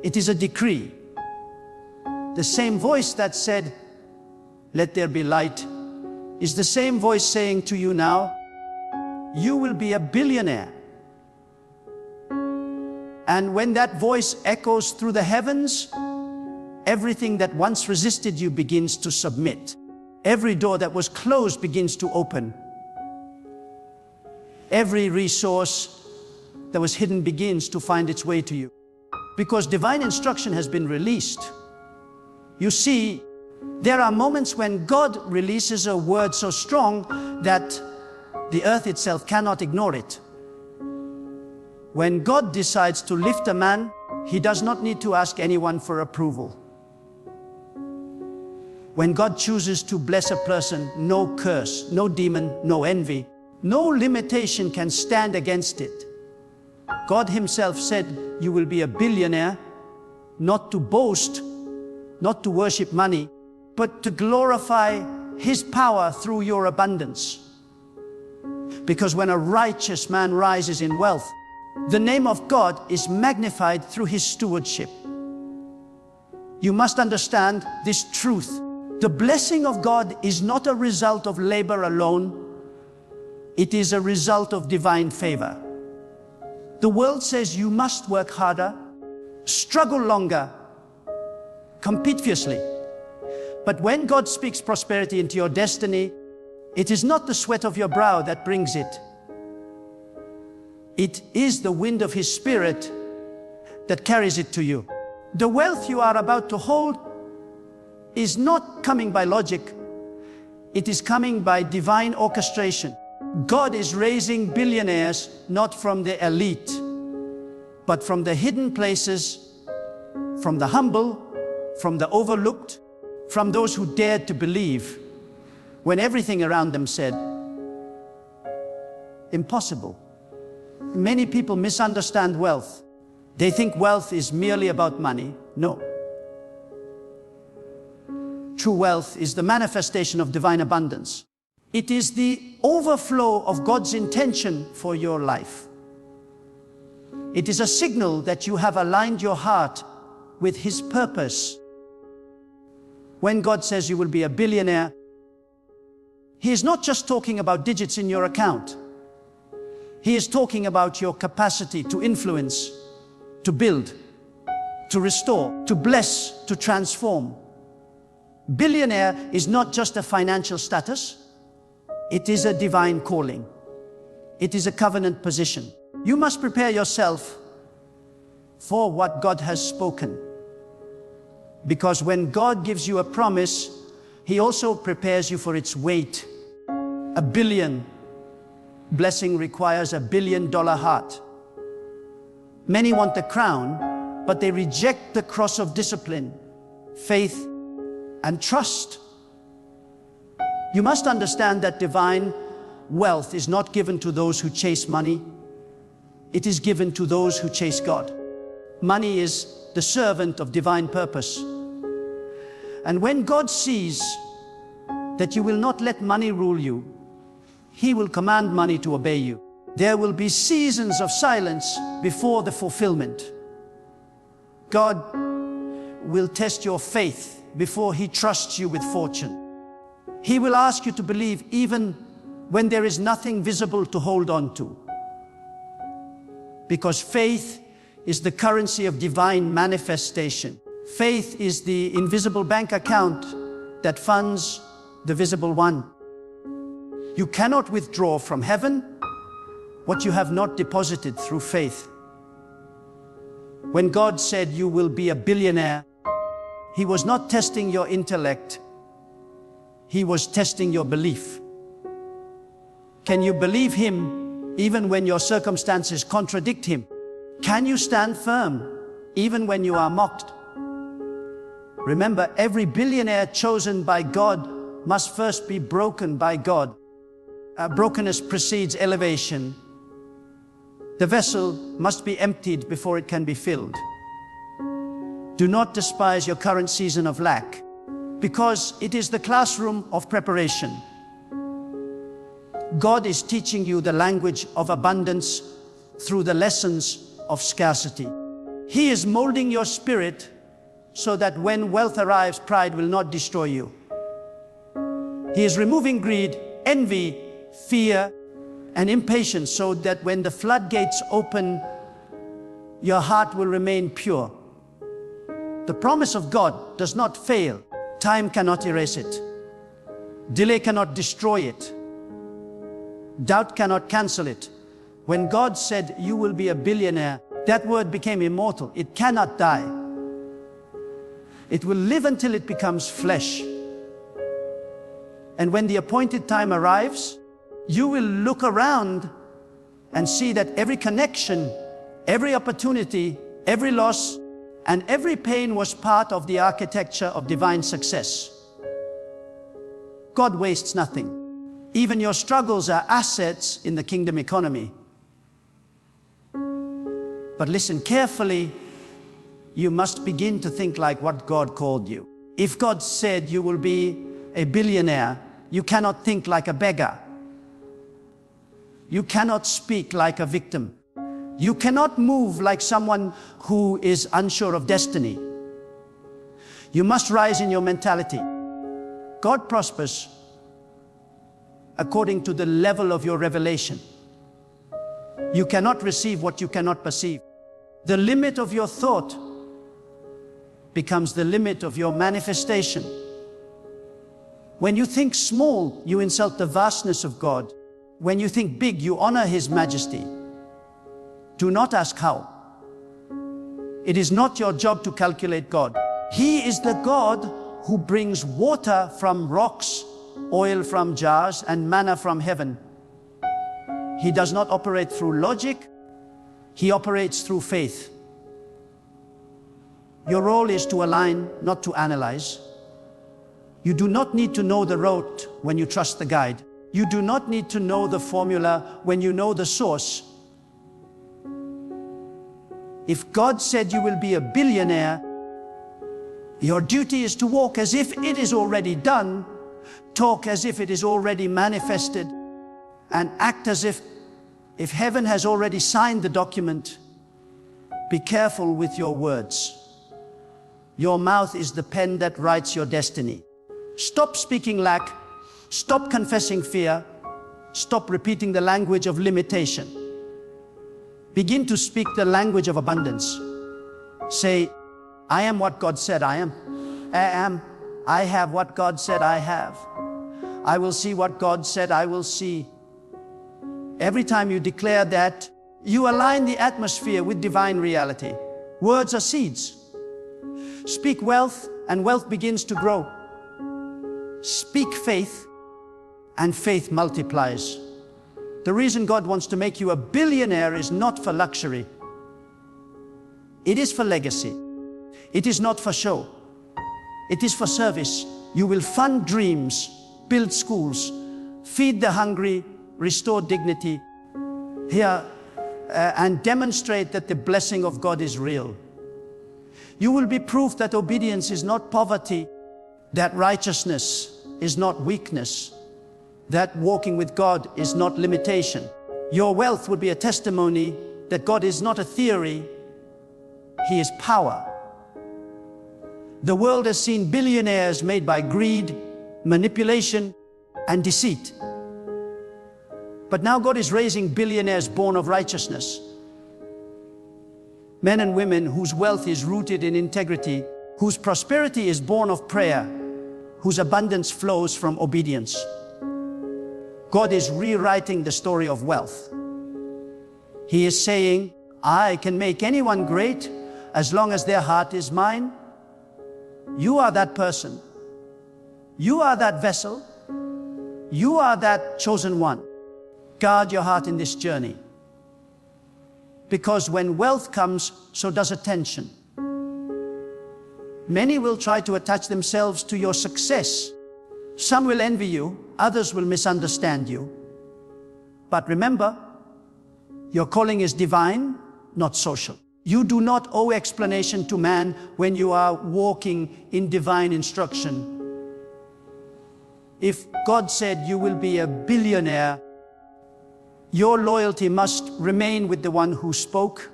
It is a decree. The same voice that said, "Let there be light," is the same voice saying to you now, "You will be a billionaire." And when that voice echoes through the heavens, everything that once resisted you begins to submit. Every door that was closed begins to open. Every resource that was hidden begins to find its way to you. Because divine instruction has been released. You see, there are moments when God releases a word so strong that the earth itself cannot ignore it. When God decides to lift a man, He does not need to ask anyone for approval. When God chooses to bless a person, no curse, no demon, no envy, no limitation can stand against it. God Himself said, "You will be a billionaire," not to boast, not to worship money, but to glorify His power through your abundance. Because when a righteous man rises in wealth, the name of God is magnified through his stewardship. You must understand this truth. The blessing of God is not a result of labor alone. It is a result of divine favor. The world says you must work harder, struggle longer, compete fiercely. But when God speaks prosperity into your destiny, it is not the sweat of your brow that brings it. It is the wind of His Spirit that carries it to you. The wealth you are about to hold is not coming by logic. It is coming by divine orchestration. God is raising billionaires not from the elite, but from the hidden places, from the humble, from the overlooked, from those who dared to believe when everything around them said, impossible. Many people misunderstand wealth. They think wealth is merely about money. No. True wealth is the manifestation of divine abundance. It is the overflow of God's intention for your life. It is a signal that you have aligned your heart with His purpose. When God says you will be a billionaire, He is not just talking about digits in your account. He is talking about your capacity to influence, to build, to restore, to bless, to transform. Billionaire is not just a financial status. It is a divine calling. It is a covenant position. You must prepare yourself for what God has spoken. Because when God gives you a promise, He also prepares you for its weight. A billion blessing requires $1 billion heart. Many want the crown, but they reject the cross of discipline, faith, and trust. You must understand that divine wealth is not given to those who chase money. It is given to those who chase God. Money is the servant of divine purpose. And when God sees that you will not let money rule you, He will command money to obey you. There will be seasons of silence before the fulfillment. God will test your faith before He trusts you with fortune. He will ask you to believe even when there is nothing visible to hold on to. Because faith is the currency of divine manifestation. Faith is the invisible bank account that funds the visible one. You cannot withdraw from heaven what you have not deposited through faith. When God said you will be a billionaire, He was not testing your intellect. He was testing your belief. Can you believe Him even when your circumstances contradict Him? Can you stand firm even when you are mocked? Remember, every billionaire chosen by God must first be broken by God. Brokenness precedes elevation. The vessel must be emptied before it can be filled. Do not despise your current season of lack, because it is the classroom of preparation. God is teaching you the language of abundance through the lessons of scarcity. He is molding your spirit so that when wealth arrives, pride will not destroy you. He is removing greed, envy, fear, and impatience so that when the floodgates open, your heart will remain pure. The promise of God does not fail. Time cannot erase it. Delay cannot destroy it. Doubt cannot cancel it. When God said, "You will be a billionaire," that word became immortal. It cannot die. It will live until it becomes flesh. And when the appointed time arrives, you will look around and see that every connection, every opportunity, every loss, and every pain was part of the architecture of divine success. God wastes nothing. Even your struggles are assets in the kingdom economy. But listen carefully, you must begin to think like what God called you. If God said you will be a billionaire, you cannot think like a beggar. You cannot speak like a victim. You cannot move like someone who is unsure of destiny. You must rise in your mentality. God prospers according to the level of your revelation. You cannot receive what you cannot perceive. The limit of your thought becomes the limit of your manifestation. When you think small, you insult the vastness of God. When you think big, you honor His majesty. Do not ask how. It is not your job to calculate God. He is the God who brings water from rocks, oil from jars, and manna from heaven. He does not operate through logic. He operates through faith. Your role is to align, not to analyze. You do not need to know the route when you trust the guide. You do not need to know the formula when you know the source. If God said you will be a billionaire, your duty is to walk as if it is already done, talk as if it is already manifested, and act as if heaven has already signed the document. Be careful with your words. Your mouth is the pen that writes your destiny. Stop speaking lack. Stop confessing fear. Stop repeating the language of limitation. Begin to speak the language of abundance. Say, I am what God said I am. I have what God said I have. I will see what God said I will see. Every time you declare that, you align the atmosphere with divine reality. Words are seeds. Speak wealth, and wealth begins to grow. Speak faith, and faith multiplies. The reason God wants to make you a billionaire is not for luxury. It is for legacy. It is not for show. It is for service. You will fund dreams, build schools, feed the hungry, restore dignity here, and demonstrate that the blessing of God is real. You will be proof that obedience is not poverty, that righteousness is not weakness, that walking with God is not limitation. Your wealth would be a testimony that God is not a theory, He is power. The world has seen billionaires made by greed, manipulation, and deceit. But now God is raising billionaires born of righteousness. Men and women whose wealth is rooted in integrity, whose prosperity is born of prayer, whose abundance flows from obedience. God is rewriting the story of wealth. He is saying, I can make anyone great as long as their heart is mine. You are that person. You are that vessel. You are that chosen one. Guard your heart in this journey. because when wealth comes, so does attention. Many will try to attach themselves to your success. Some will envy you, others will misunderstand you. But remember, your calling is divine, not social. You do not owe explanation to man when you are walking in divine instruction. If God said you will be a billionaire, your loyalty must remain with the one who spoke,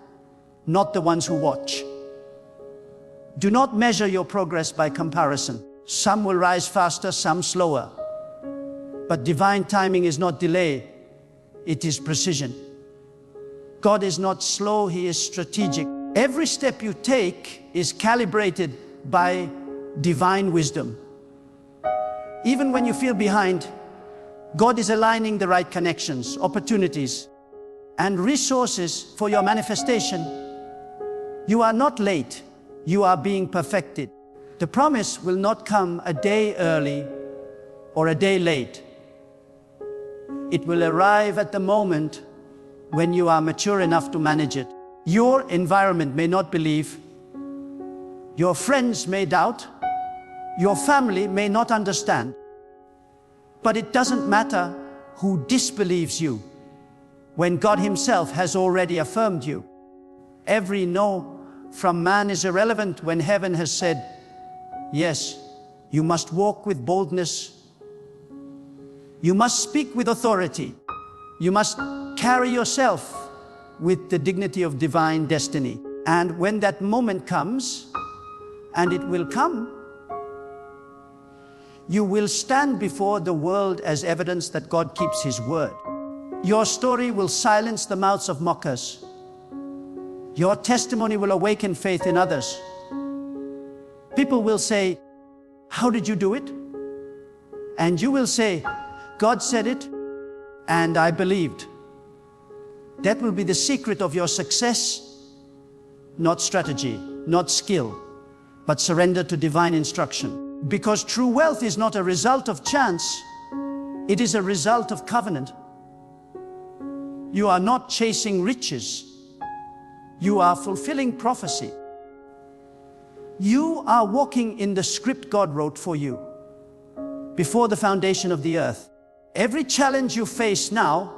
not the ones who watch. Do not measure your progress by comparison. Some will rise faster, some slower. But divine timing is not delay, it is precision. God is not slow, He is strategic. Every step you take is calibrated by divine wisdom. Even when you feel behind, God is aligning the right connections, opportunities, and resources for your manifestation. You are not late, you are being perfected. The promise will not come a day early or a day late. It will arrive at the moment when you are mature enough to manage it. Your environment may not believe, your friends may doubt, your family may not understand. But it doesn't matter who disbelieves you when God Himself has already affirmed you. Every no from man is irrelevant when heaven has said, yes, you must walk with boldness. You must speak with authority. You must carry yourself with the dignity of divine destiny. And when that moment comes, and it will come, you will stand before the world as evidence that God keeps His word. Your story will silence the mouths of mockers. Your testimony will awaken faith in others. People will say, how did you do it? And you will say, God said it, and I believed. That will be the secret of your success, not strategy, not skill, but surrender to divine instruction. Because true wealth is not a result of chance, it is a result of covenant. You are not chasing riches, you are fulfilling prophecy. You are walking in the script God wrote for you before the foundation of the earth. Every challenge you face now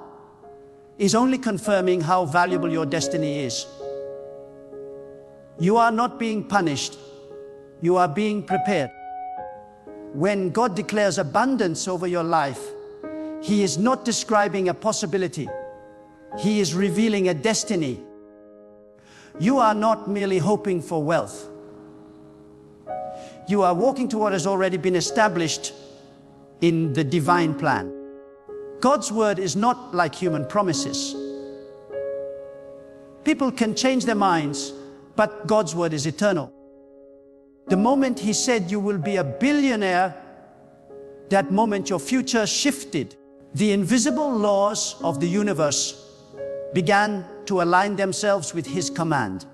is only confirming how valuable your destiny is. You are not being punished, you are being prepared. When God declares abundance over your life, He is not describing a possibility. He is revealing a destiny. You are not merely hoping for wealth. You are walking toward what has already been established in the divine plan. God's word is not like human promises. People can change their minds, but God's word is eternal. The moment He said you will be a billionaire, that moment your future shifted. The invisible laws of the universe began to align themselves with His command.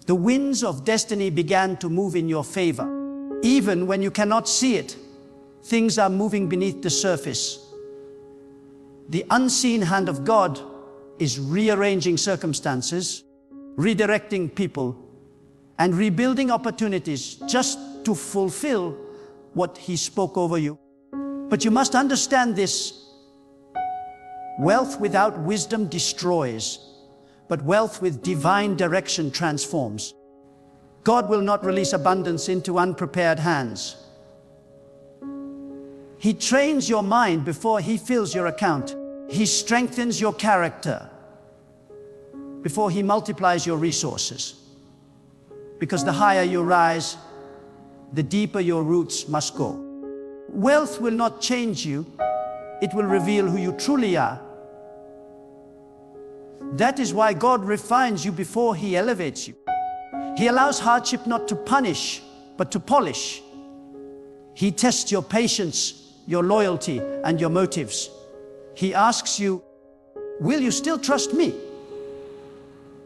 The winds of destiny began to move in your favor. Even when you cannot see it, things are moving beneath the surface. The unseen hand of God is rearranging circumstances, redirecting people, and rebuilding opportunities just to fulfill what He spoke over you. But you must understand this. Wealth without wisdom destroys, but wealth with divine direction transforms. God will not release abundance into unprepared hands. He trains your mind before He fills your account. He strengthens your character before He multiplies your resources. Because the higher you rise, the deeper your roots must go. Wealth will not change you, it will reveal who you truly are. That is why God refines you before He elevates you. He allows hardship not to punish, but to polish. He tests your patience, your loyalty, and your motives. He asks you, will you still trust me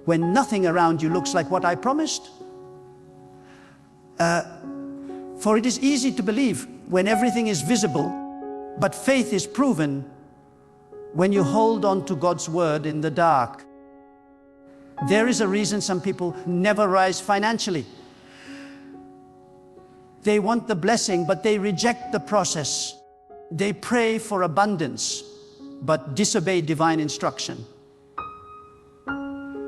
when nothing around you looks like what I promised? For it is easy to believe when everything is visible, but faith is proven when you hold on to God's word in the dark. There is a reason some people never rise financially. They want the blessing, but they reject the process. They pray for abundance, but disobey divine instruction.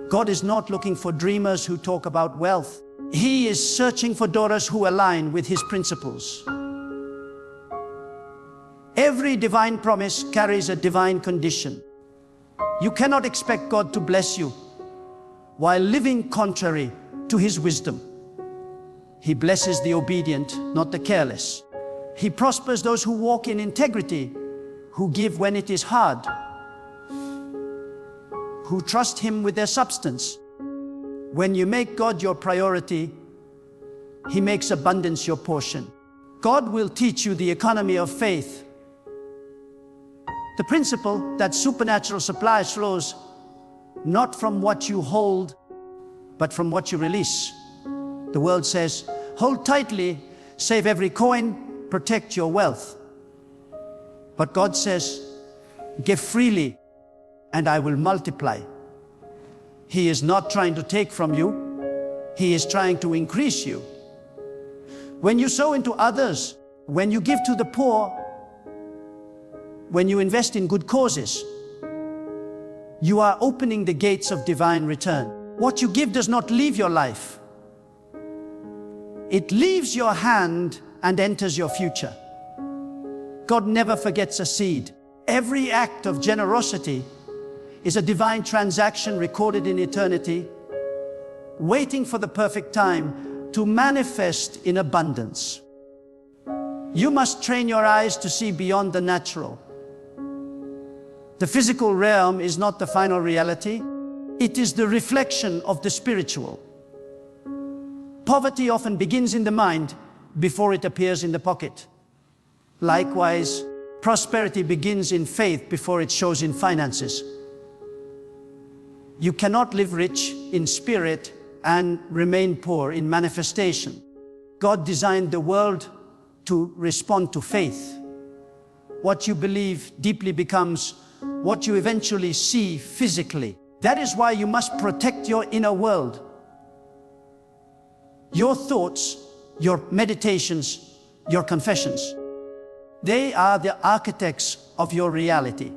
God is not looking for dreamers who talk about wealth. He is searching for daughters who align with His principles. Every divine promise carries a divine condition. You cannot expect God to bless you while living contrary to His wisdom. He blesses the obedient, not the careless. He prospers those who walk in integrity, who give when it is hard, who trust Him with their substance. When you make God your priority, He makes abundance your portion. God will teach you the economy of faith, the principle that supernatural supply flows not from what you hold, but from what you release. The world says, hold tightly, save every coin, protect your wealth. But God says, give freely, and I will multiply. He is not trying to take from you. He is trying to increase you. When you sow into others, when you give to the poor, when you invest in good causes, you are opening the gates of divine return. What you give does not leave your life. It leaves your hand and enters your future. God never forgets a seed. Every act of generosity is a divine transaction recorded in eternity, waiting for the perfect time to manifest in abundance. You must train your eyes to see beyond the natural. The physical realm is not the final reality. It is the reflection of the spiritual. Poverty often begins in the mind before it appears in the pocket. Likewise, prosperity begins in faith before it shows in finances. You cannot live rich in spirit and remain poor in manifestation. God designed the world to respond to faith. What you believe deeply becomes what you eventually see physically. That is why you must protect your inner world. Your thoughts, your meditations, your confessions, they are the architects of your reality.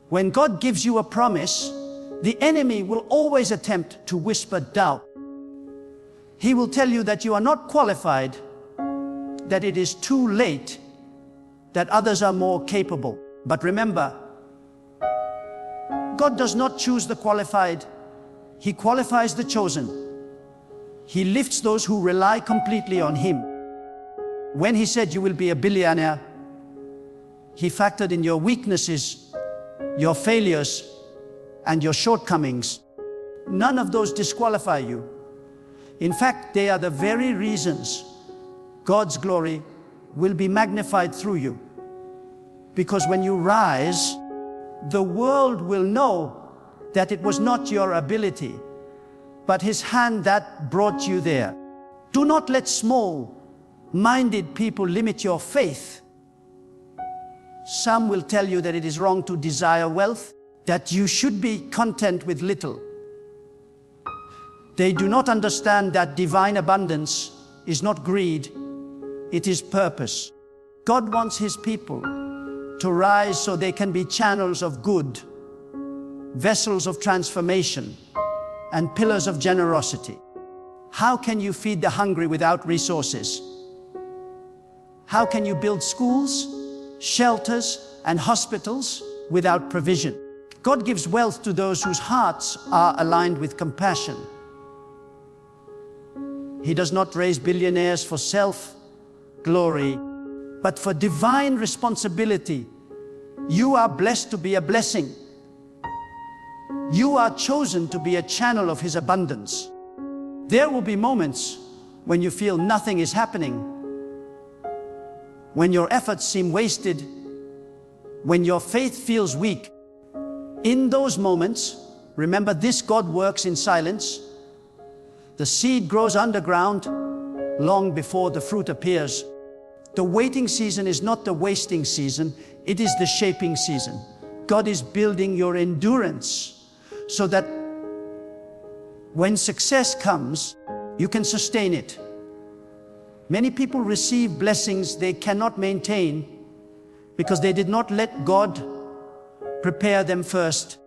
When God gives you a promise, the enemy will always attempt to whisper doubt. He will tell you that you are not qualified, that it is too late, that others are more capable. But remember, God does not choose the qualified. He qualifies the chosen. He lifts those who rely completely on Him. When He said you will be a billionaire, He factored in your weaknesses, your failures, and your shortcomings. None of those disqualify you. In fact, they are the very reasons God's glory will be magnified through you. Because when you rise, the world will know that it was not your ability, but His hand that brought you there. Do not let small-minded people limit your faith. Some will tell you that it is wrong to desire wealth, that you should be content with little. They do not understand that divine abundance is not greed, it is purpose. God wants His people to rise so they can be channels of good, vessels of transformation, and pillars of generosity. How can you feed the hungry without resources? How can you build schools, shelters, and hospitals without provision? God gives wealth to those whose hearts are aligned with compassion. He does not raise billionaires for self-glory, but for divine responsibility. You are blessed to be a blessing. You are chosen to be a channel of His abundance. There will be moments when you feel nothing is happening, when your efforts seem wasted, when your faith feels weak. In those moments, remember this: God works in silence. The seed grows underground long before the fruit appears. The waiting season is not the wasting season, it is the shaping season. God is building your endurance so that When success comes, you can sustain it. Many people receive blessings they cannot maintain because they did not let God prepare them first.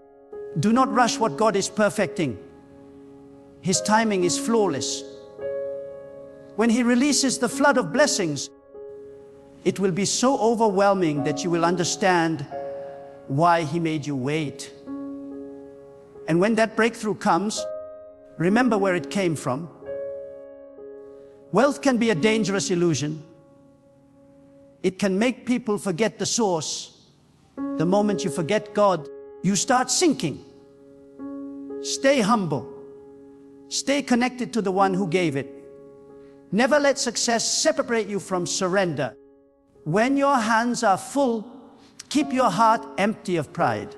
Do not rush what God is perfecting. His timing is flawless. When He releases the flood of blessings, it will be so overwhelming that you will understand why He made you wait. And when that breakthrough comes, remember where it came from. Wealth can be a dangerous illusion. It can make people forget the source. The moment you forget God, you start sinking. Stay humble. Stay connected to the one who gave it. Never let success separate you from surrender. When your hands are full, keep your heart empty of pride.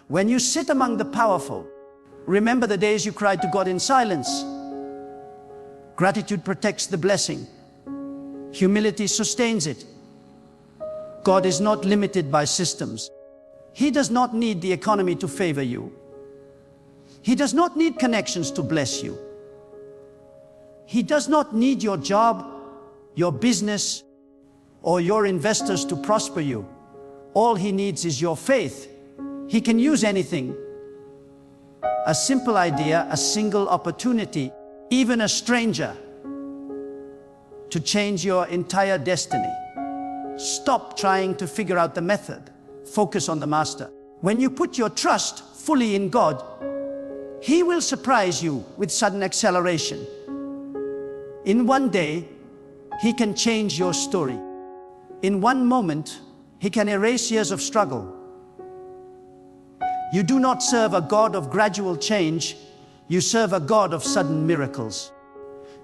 When you sit among the powerful, remember the days you cried to God in silence. Gratitude protects the blessing. Humility sustains it. God is not limited by systems. He does not need the economy to favor you. He does not need connections to bless you. He does not need your job, your business, or your investors to prosper you. All He needs is your faith. He can use anything. A simple idea, a single opportunity, even a stranger, to change your entire destiny. Stop trying to figure out the method. Focus on the Master. When you put your trust fully in God, He will surprise you with sudden acceleration. In one day, He can change your story. In one moment, He can erase years of struggle. You do not serve a God of gradual change. You serve a God of sudden miracles.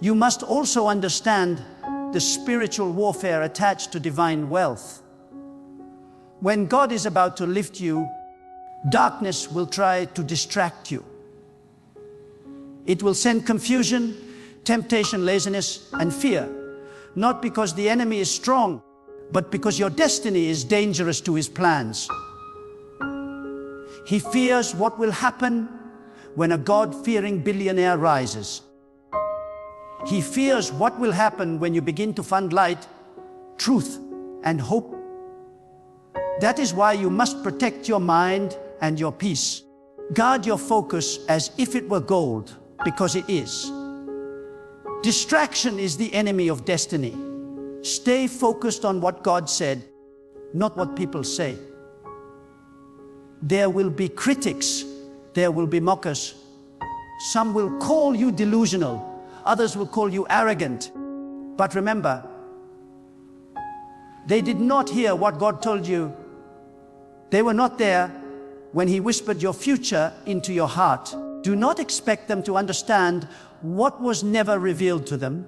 You must also understand the spiritual warfare attached to divine wealth. When God is about to lift you, darkness will try to distract you. It will send confusion, temptation, laziness, and fear. Not because the enemy is strong, but because your destiny is dangerous to his plans. He fears what will happen when a God-fearing billionaire rises. He fears what will happen when you begin to find light, truth, and hope. That is why you must protect your mind and your peace. Guard your focus as if it were gold, because it is. Distraction is the enemy of destiny. Stay focused on what God said, not what people say. There will be critics, there will be mockers. Some will call you delusional, others will call you arrogant. But remember, they did not hear what God told you. They were not there when He whispered your future into your heart. Do not expect them to understand what was never revealed to them.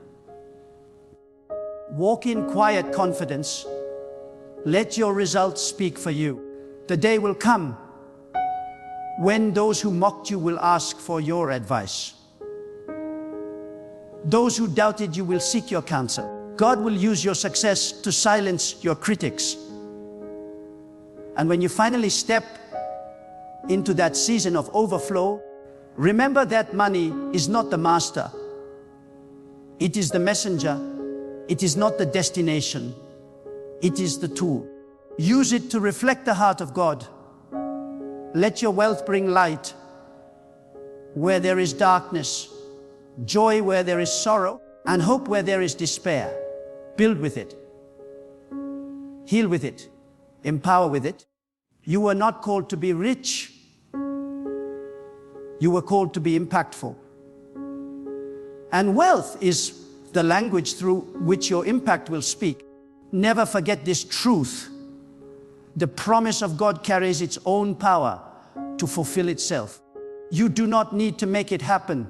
Walk in quiet confidence. Let your results speak for you. The day will come when those who mocked you will ask for your advice. Those who doubted you will seek your counsel. God will use your success to silence your critics. And when you finally step into that season of overflow, remember that money is not the master. It is the messenger. It is not the destination. It is the tool. Use it to reflect the heart of God. Let your wealth bring light where there is darkness, joy where there is sorrow, and hope where there is despair. Build with it. Heal with it. Empower with it. You were not called to be rich. You were called to be impactful. And wealth is the language through which your impact will speak. Never forget this truth. The promise of God carries its own power to fulfill itself. You do not need to make it happen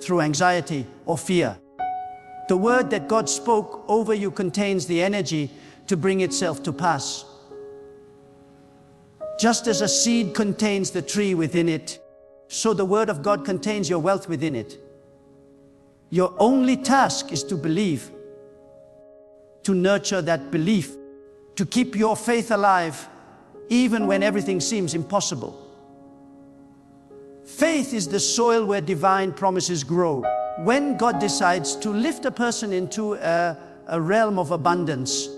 through anxiety or fear. The word that God spoke over you contains the energy to bring itself to pass. Just as a seed contains the tree within it, so the word of God contains your wealth within it. Your only task is to believe, to nurture that belief, to keep your faith alive, even when everything seems impossible. Faith is the soil where divine promises grow. When God decides to lift a person into a realm of abundance,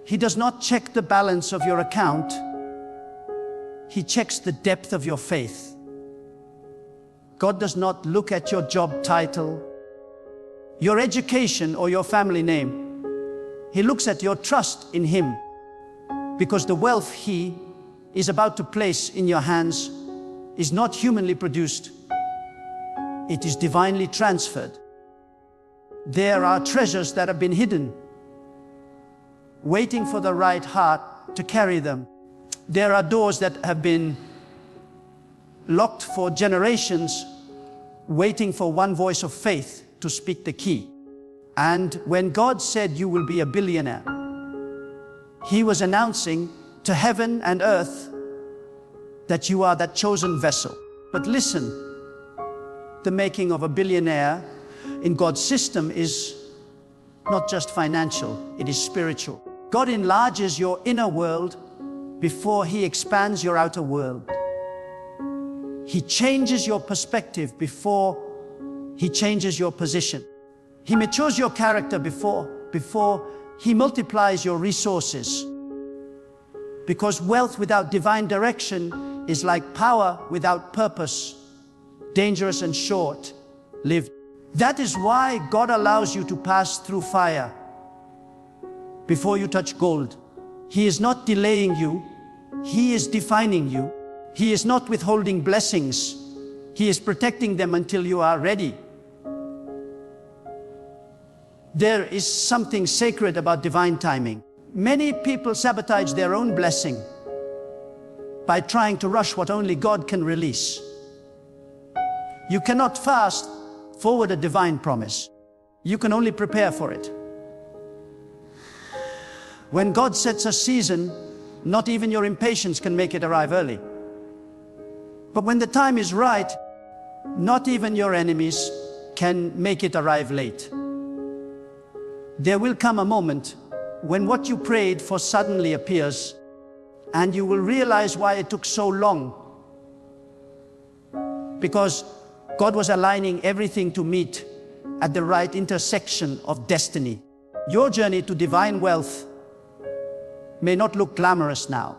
He does not check the balance of your account. He checks the depth of your faith. God does not look at your job title, your education, or your family name. He looks at your trust in Him, because the wealth He is about to place in your hands is not humanly produced. It is divinely transferred. There are treasures that have been hidden, waiting for the right heart to carry them. There are doors that have been locked for generations, waiting for one voice of faith to speak the key. And when God said you will be a billionaire, He was announcing to heaven and earth that you are that chosen vessel. But listen, the making of a billionaire in God's system is not just financial, it is spiritual. God enlarges your inner world before He expands your outer world. He changes your perspective before He changes your position. He matures your character before He multiplies your resources. Because wealth without divine direction is like power without purpose, dangerous and short-lived. That is why God allows you to pass through fire before you touch gold. He is not delaying you, He is defining you. He is not withholding blessings, He is protecting them until you are ready. There is something sacred about divine timing. Many people sabotage their own blessing by trying to rush what only God can release. You cannot fast forward a divine promise. You can only prepare for it. When God sets a season, not even your impatience can make it arrive early. But when the time is right, not even your enemies can make it arrive late. There will come a moment when what you prayed for suddenly appears, and you will realize why it took so long. Because God was aligning everything to meet at the right intersection of destiny. Your journey to divine wealth may not look glamorous now.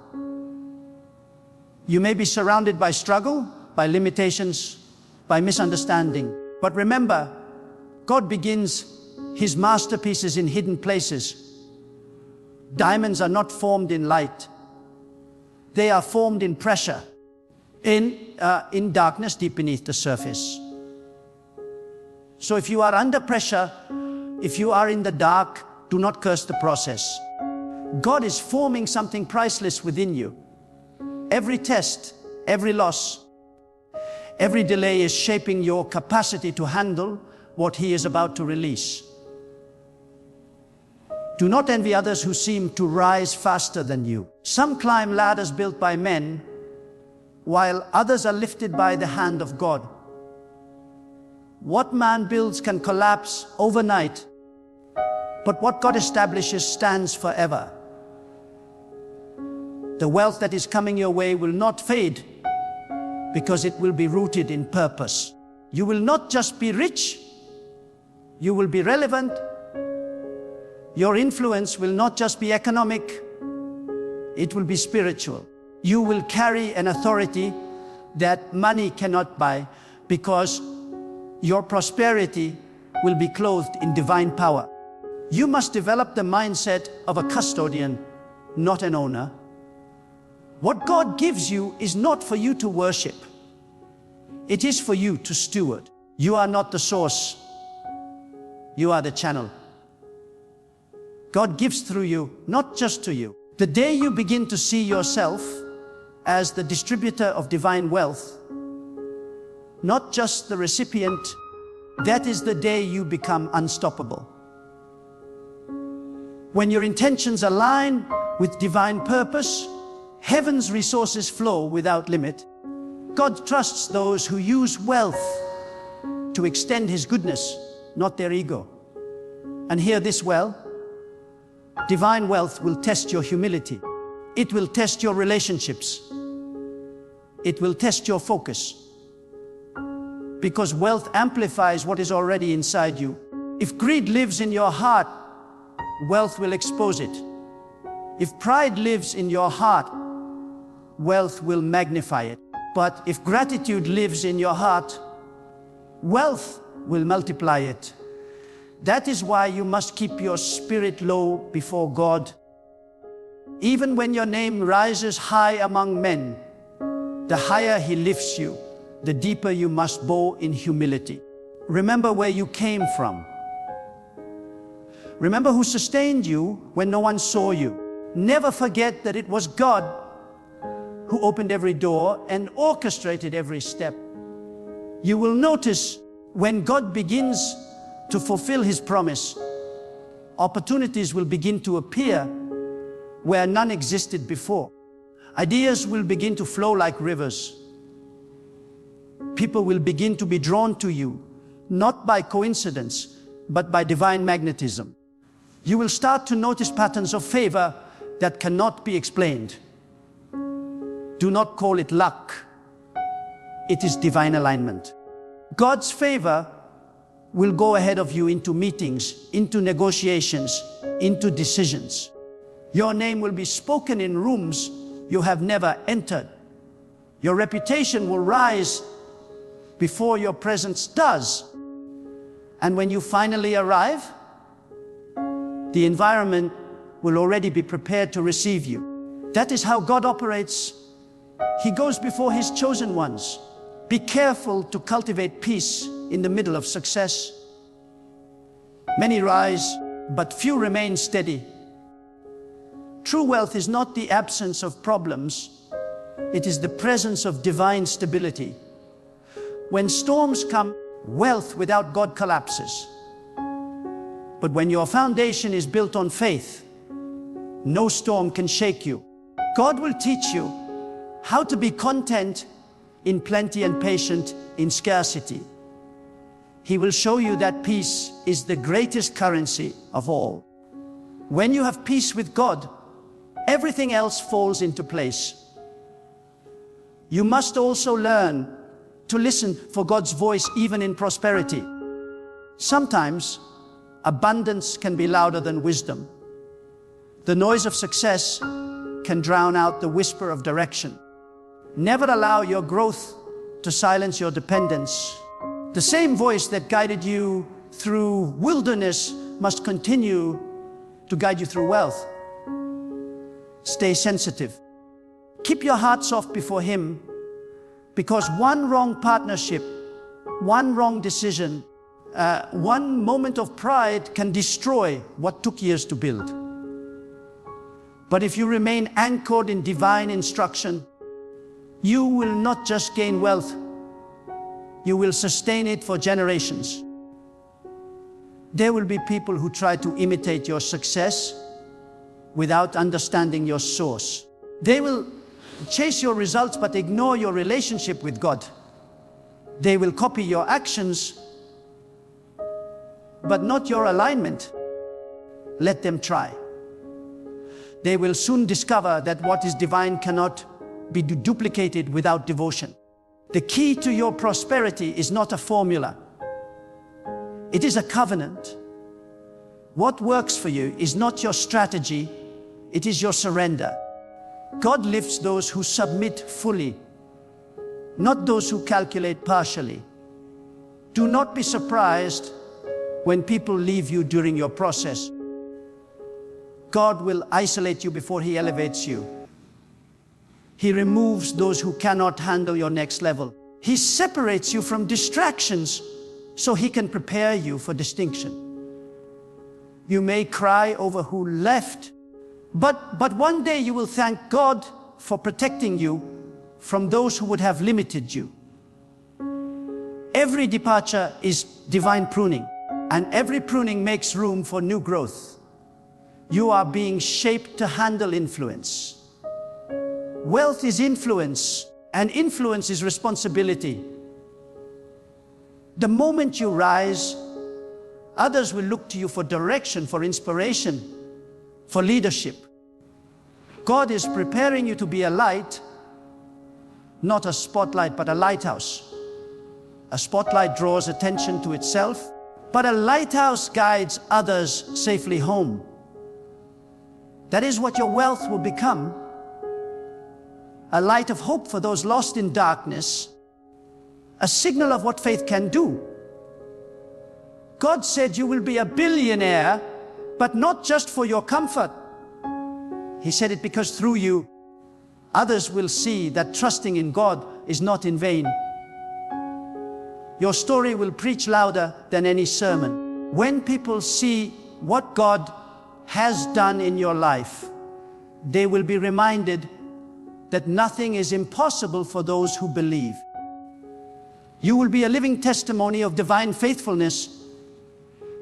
You may be surrounded by struggle, by limitations, by misunderstanding. But remember, God begins His masterpieces in hidden places. Diamonds are not formed in light. They are formed in pressure, in darkness deep beneath the surface. So if you are under pressure, if you are in the dark, do not curse the process. God is forming something priceless within you. Every test, every loss, every delay is shaping your capacity to handle what He is about to release. Do not envy others who seem to rise faster than you. Some climb ladders built by men, while others are lifted by the hand of God. What man builds can collapse overnight, but what God establishes stands forever. The wealth that is coming your way will not fade, because it will be rooted in purpose. You will not just be rich, you will be relevant. Your influence will not just be economic, it will be spiritual. You will carry an authority that money cannot buy, because your prosperity will be clothed in divine power. You must develop the mindset of a custodian, not an owner. What God gives you is not for you to worship. It is for you to steward. You are not the source. You are the channel. God gives through you, not just to you. The day you begin to see yourself as the distributor of divine wealth, not just the recipient, that is the day you become unstoppable. When your intentions align with divine purpose, heaven's resources flow without limit. God trusts those who use wealth to extend His goodness, not their ego. And hear this well, divine wealth will test your humility. It will test your relationships. It will test your focus. because wealth amplifies what is already inside you. If greed lives in your heart, wealth will expose it. If pride lives in your heart, wealth will magnify it. But if gratitude lives in your heart, wealth will multiply it. That is why you must keep your spirit low before God. Even when your name rises high among men, the higher He lifts you, the deeper you must bow in humility. Remember where you came from. Remember who sustained you when no one saw you. Never forget that it was God who opened every door and orchestrated every step. You will notice when God begins to fulfill His promise, opportunities will begin to appear where none existed before. Ideas will begin to flow like rivers. People will begin to be drawn to you, not by coincidence, but by divine magnetism. You will start to notice patterns of favor that cannot be explained. Do not call it luck. It is divine alignment. God's favor will go ahead of you into meetings, into negotiations, into decisions. Your name will be spoken in rooms you have never entered. Your reputation will rise before your presence does. And when you finally arrive, the environment will already be prepared to receive you. That is how God operates. He goes before His chosen ones. Be careful to cultivate peace in the middle of success. Many rise, but few remain steady. True wealth is not the absence of problems. It is the presence of divine stability. When storms come, wealth without God collapses. But when your foundation is built on faith, no storm can shake you. God will teach you how to be content in plenty and patient in scarcity. He will show you that peace is the greatest currency of all. When you have peace with God, everything else falls into place. You must also learn to listen for God's voice even in prosperity. Sometimes, abundance can be louder than wisdom. The noise of success can drown out the whisper of direction. Never allow your growth to silence your dependence. The same voice that guided you through wilderness must continue to guide you through wealth. Stay sensitive. Keep your heart soft before Him, because one wrong partnership, one wrong decision, one moment of pride can destroy what took years to build. But if you remain anchored in divine instruction, you will not just gain wealth, you will sustain it for generations. There will be people who try to imitate your success without understanding your source. They will chase your results but ignore your relationship with God. They will copy your actions but not your alignment. Let them try. They will soon discover that what is divine cannot be duplicated without devotion. The key to your prosperity is not a formula. It is a covenant. What works for you is not your strategy, it is your surrender. God lifts those who submit fully, not those who calculate partially. Do not be surprised when people leave you during your process. God will isolate you before He elevates you. He removes those who cannot handle your next level. He separates you from distractions so He can prepare you for distinction. You may cry over who left, but one day you will thank God for protecting you from those who would have limited you. Every departure is divine pruning, and every pruning makes room for new growth. You are being shaped to handle influence. Wealth is influence, and influence is responsibility. The moment you rise, others will look to you for direction, for inspiration, for leadership. God is preparing you to be a light, not a spotlight, but a lighthouse. A spotlight draws attention to itself, but a lighthouse guides others safely home. That is what your wealth will become. A light of hope for those lost in darkness. A signal of what faith can do. God said you will be a billionaire, but not just for your comfort. He said it because through you, others will see that trusting in God is not in vain. Your story will preach louder than any sermon. When people see what God has done in your life, they will be reminded that nothing is impossible for those who believe. You will be a living testimony of divine faithfulness.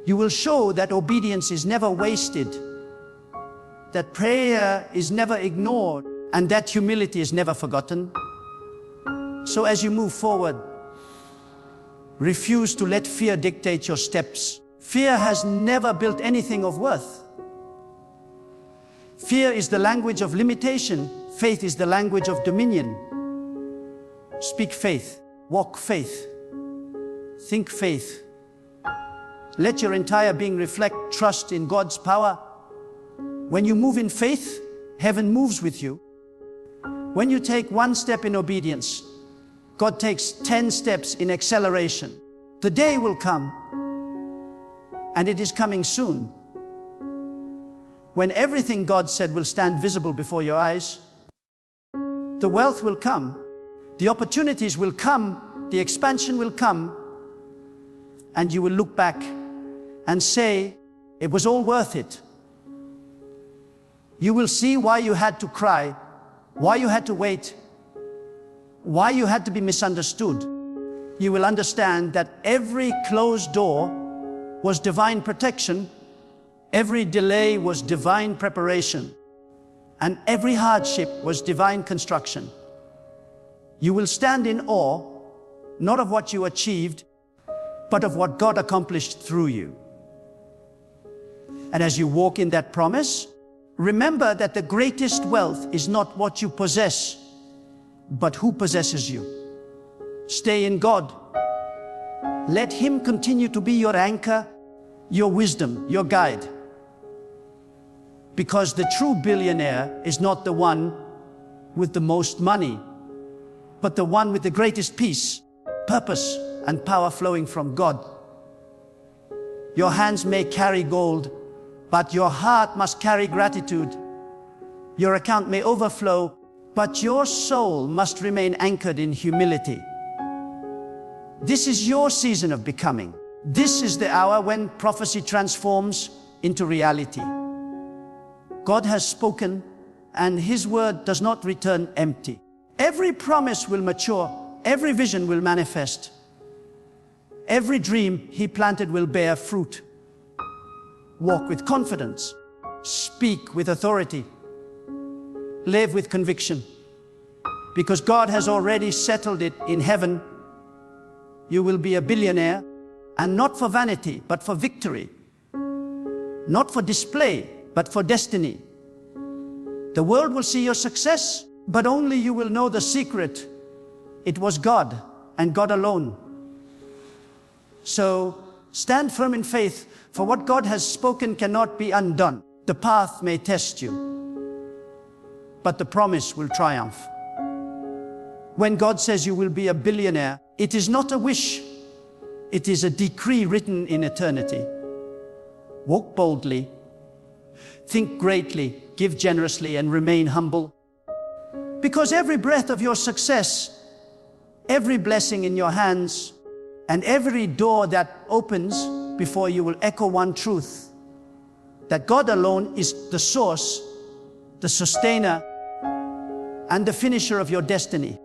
You will show that obedience is never wasted, that prayer is never ignored, and that humility is never forgotten. So as you move forward, refuse to let fear dictate your steps. Fear has never built anything of worth. Fear is the language of limitation. Faith is the language of dominion. Speak faith, walk faith, think faith. Let your entire being reflect trust in God's power. When you move in faith, heaven moves with you. When you take one step in obedience, God takes 10 steps in acceleration. The day will come, and it is coming soon, when everything God said will stand visible before your eyes. The wealth will come, the opportunities will come, the expansion will come, and you will look back and say, it was all worth it. You will see why you had to cry, why you had to wait, why you had to be misunderstood. You will understand that every closed door was divine protection, every delay was divine preparation, and every hardship was divine construction. You will stand in awe, not of what you achieved, but of what God accomplished through you. And as you walk in that promise, remember that the greatest wealth is not what you possess, but who possesses you. Stay in God. Let Him continue to be your anchor, your wisdom, your guide. Because the true billionaire is not the one with the most money, but the one with the greatest peace, purpose, and power flowing from God. Your hands may carry gold, but your heart must carry gratitude. Your account may overflow, but your soul must remain anchored in humility. This is your season of becoming. This is the hour when prophecy transforms into reality. God has spoken, and His word does not return empty. Every promise will mature, every vision will manifest. Every dream He planted will bear fruit. Walk with confidence, speak with authority, live with conviction. Because God has already settled it in heaven. You will be a billionaire, and not for vanity, but for victory. Not for display, but for destiny. The world will see your success, but only you will know the secret. It was God, and God alone. So stand firm in faith, for what God has spoken cannot be undone. The path may test you, but the promise will triumph. When God says you will be a billionaire, it is not a wish. It is a decree written in eternity. Walk boldly, think greatly, give generously, and remain humble. Because every breath of your success, every blessing in your hands, and every door that opens before you will echo one truth: that God alone is the source, the sustainer, and the finisher of your destiny.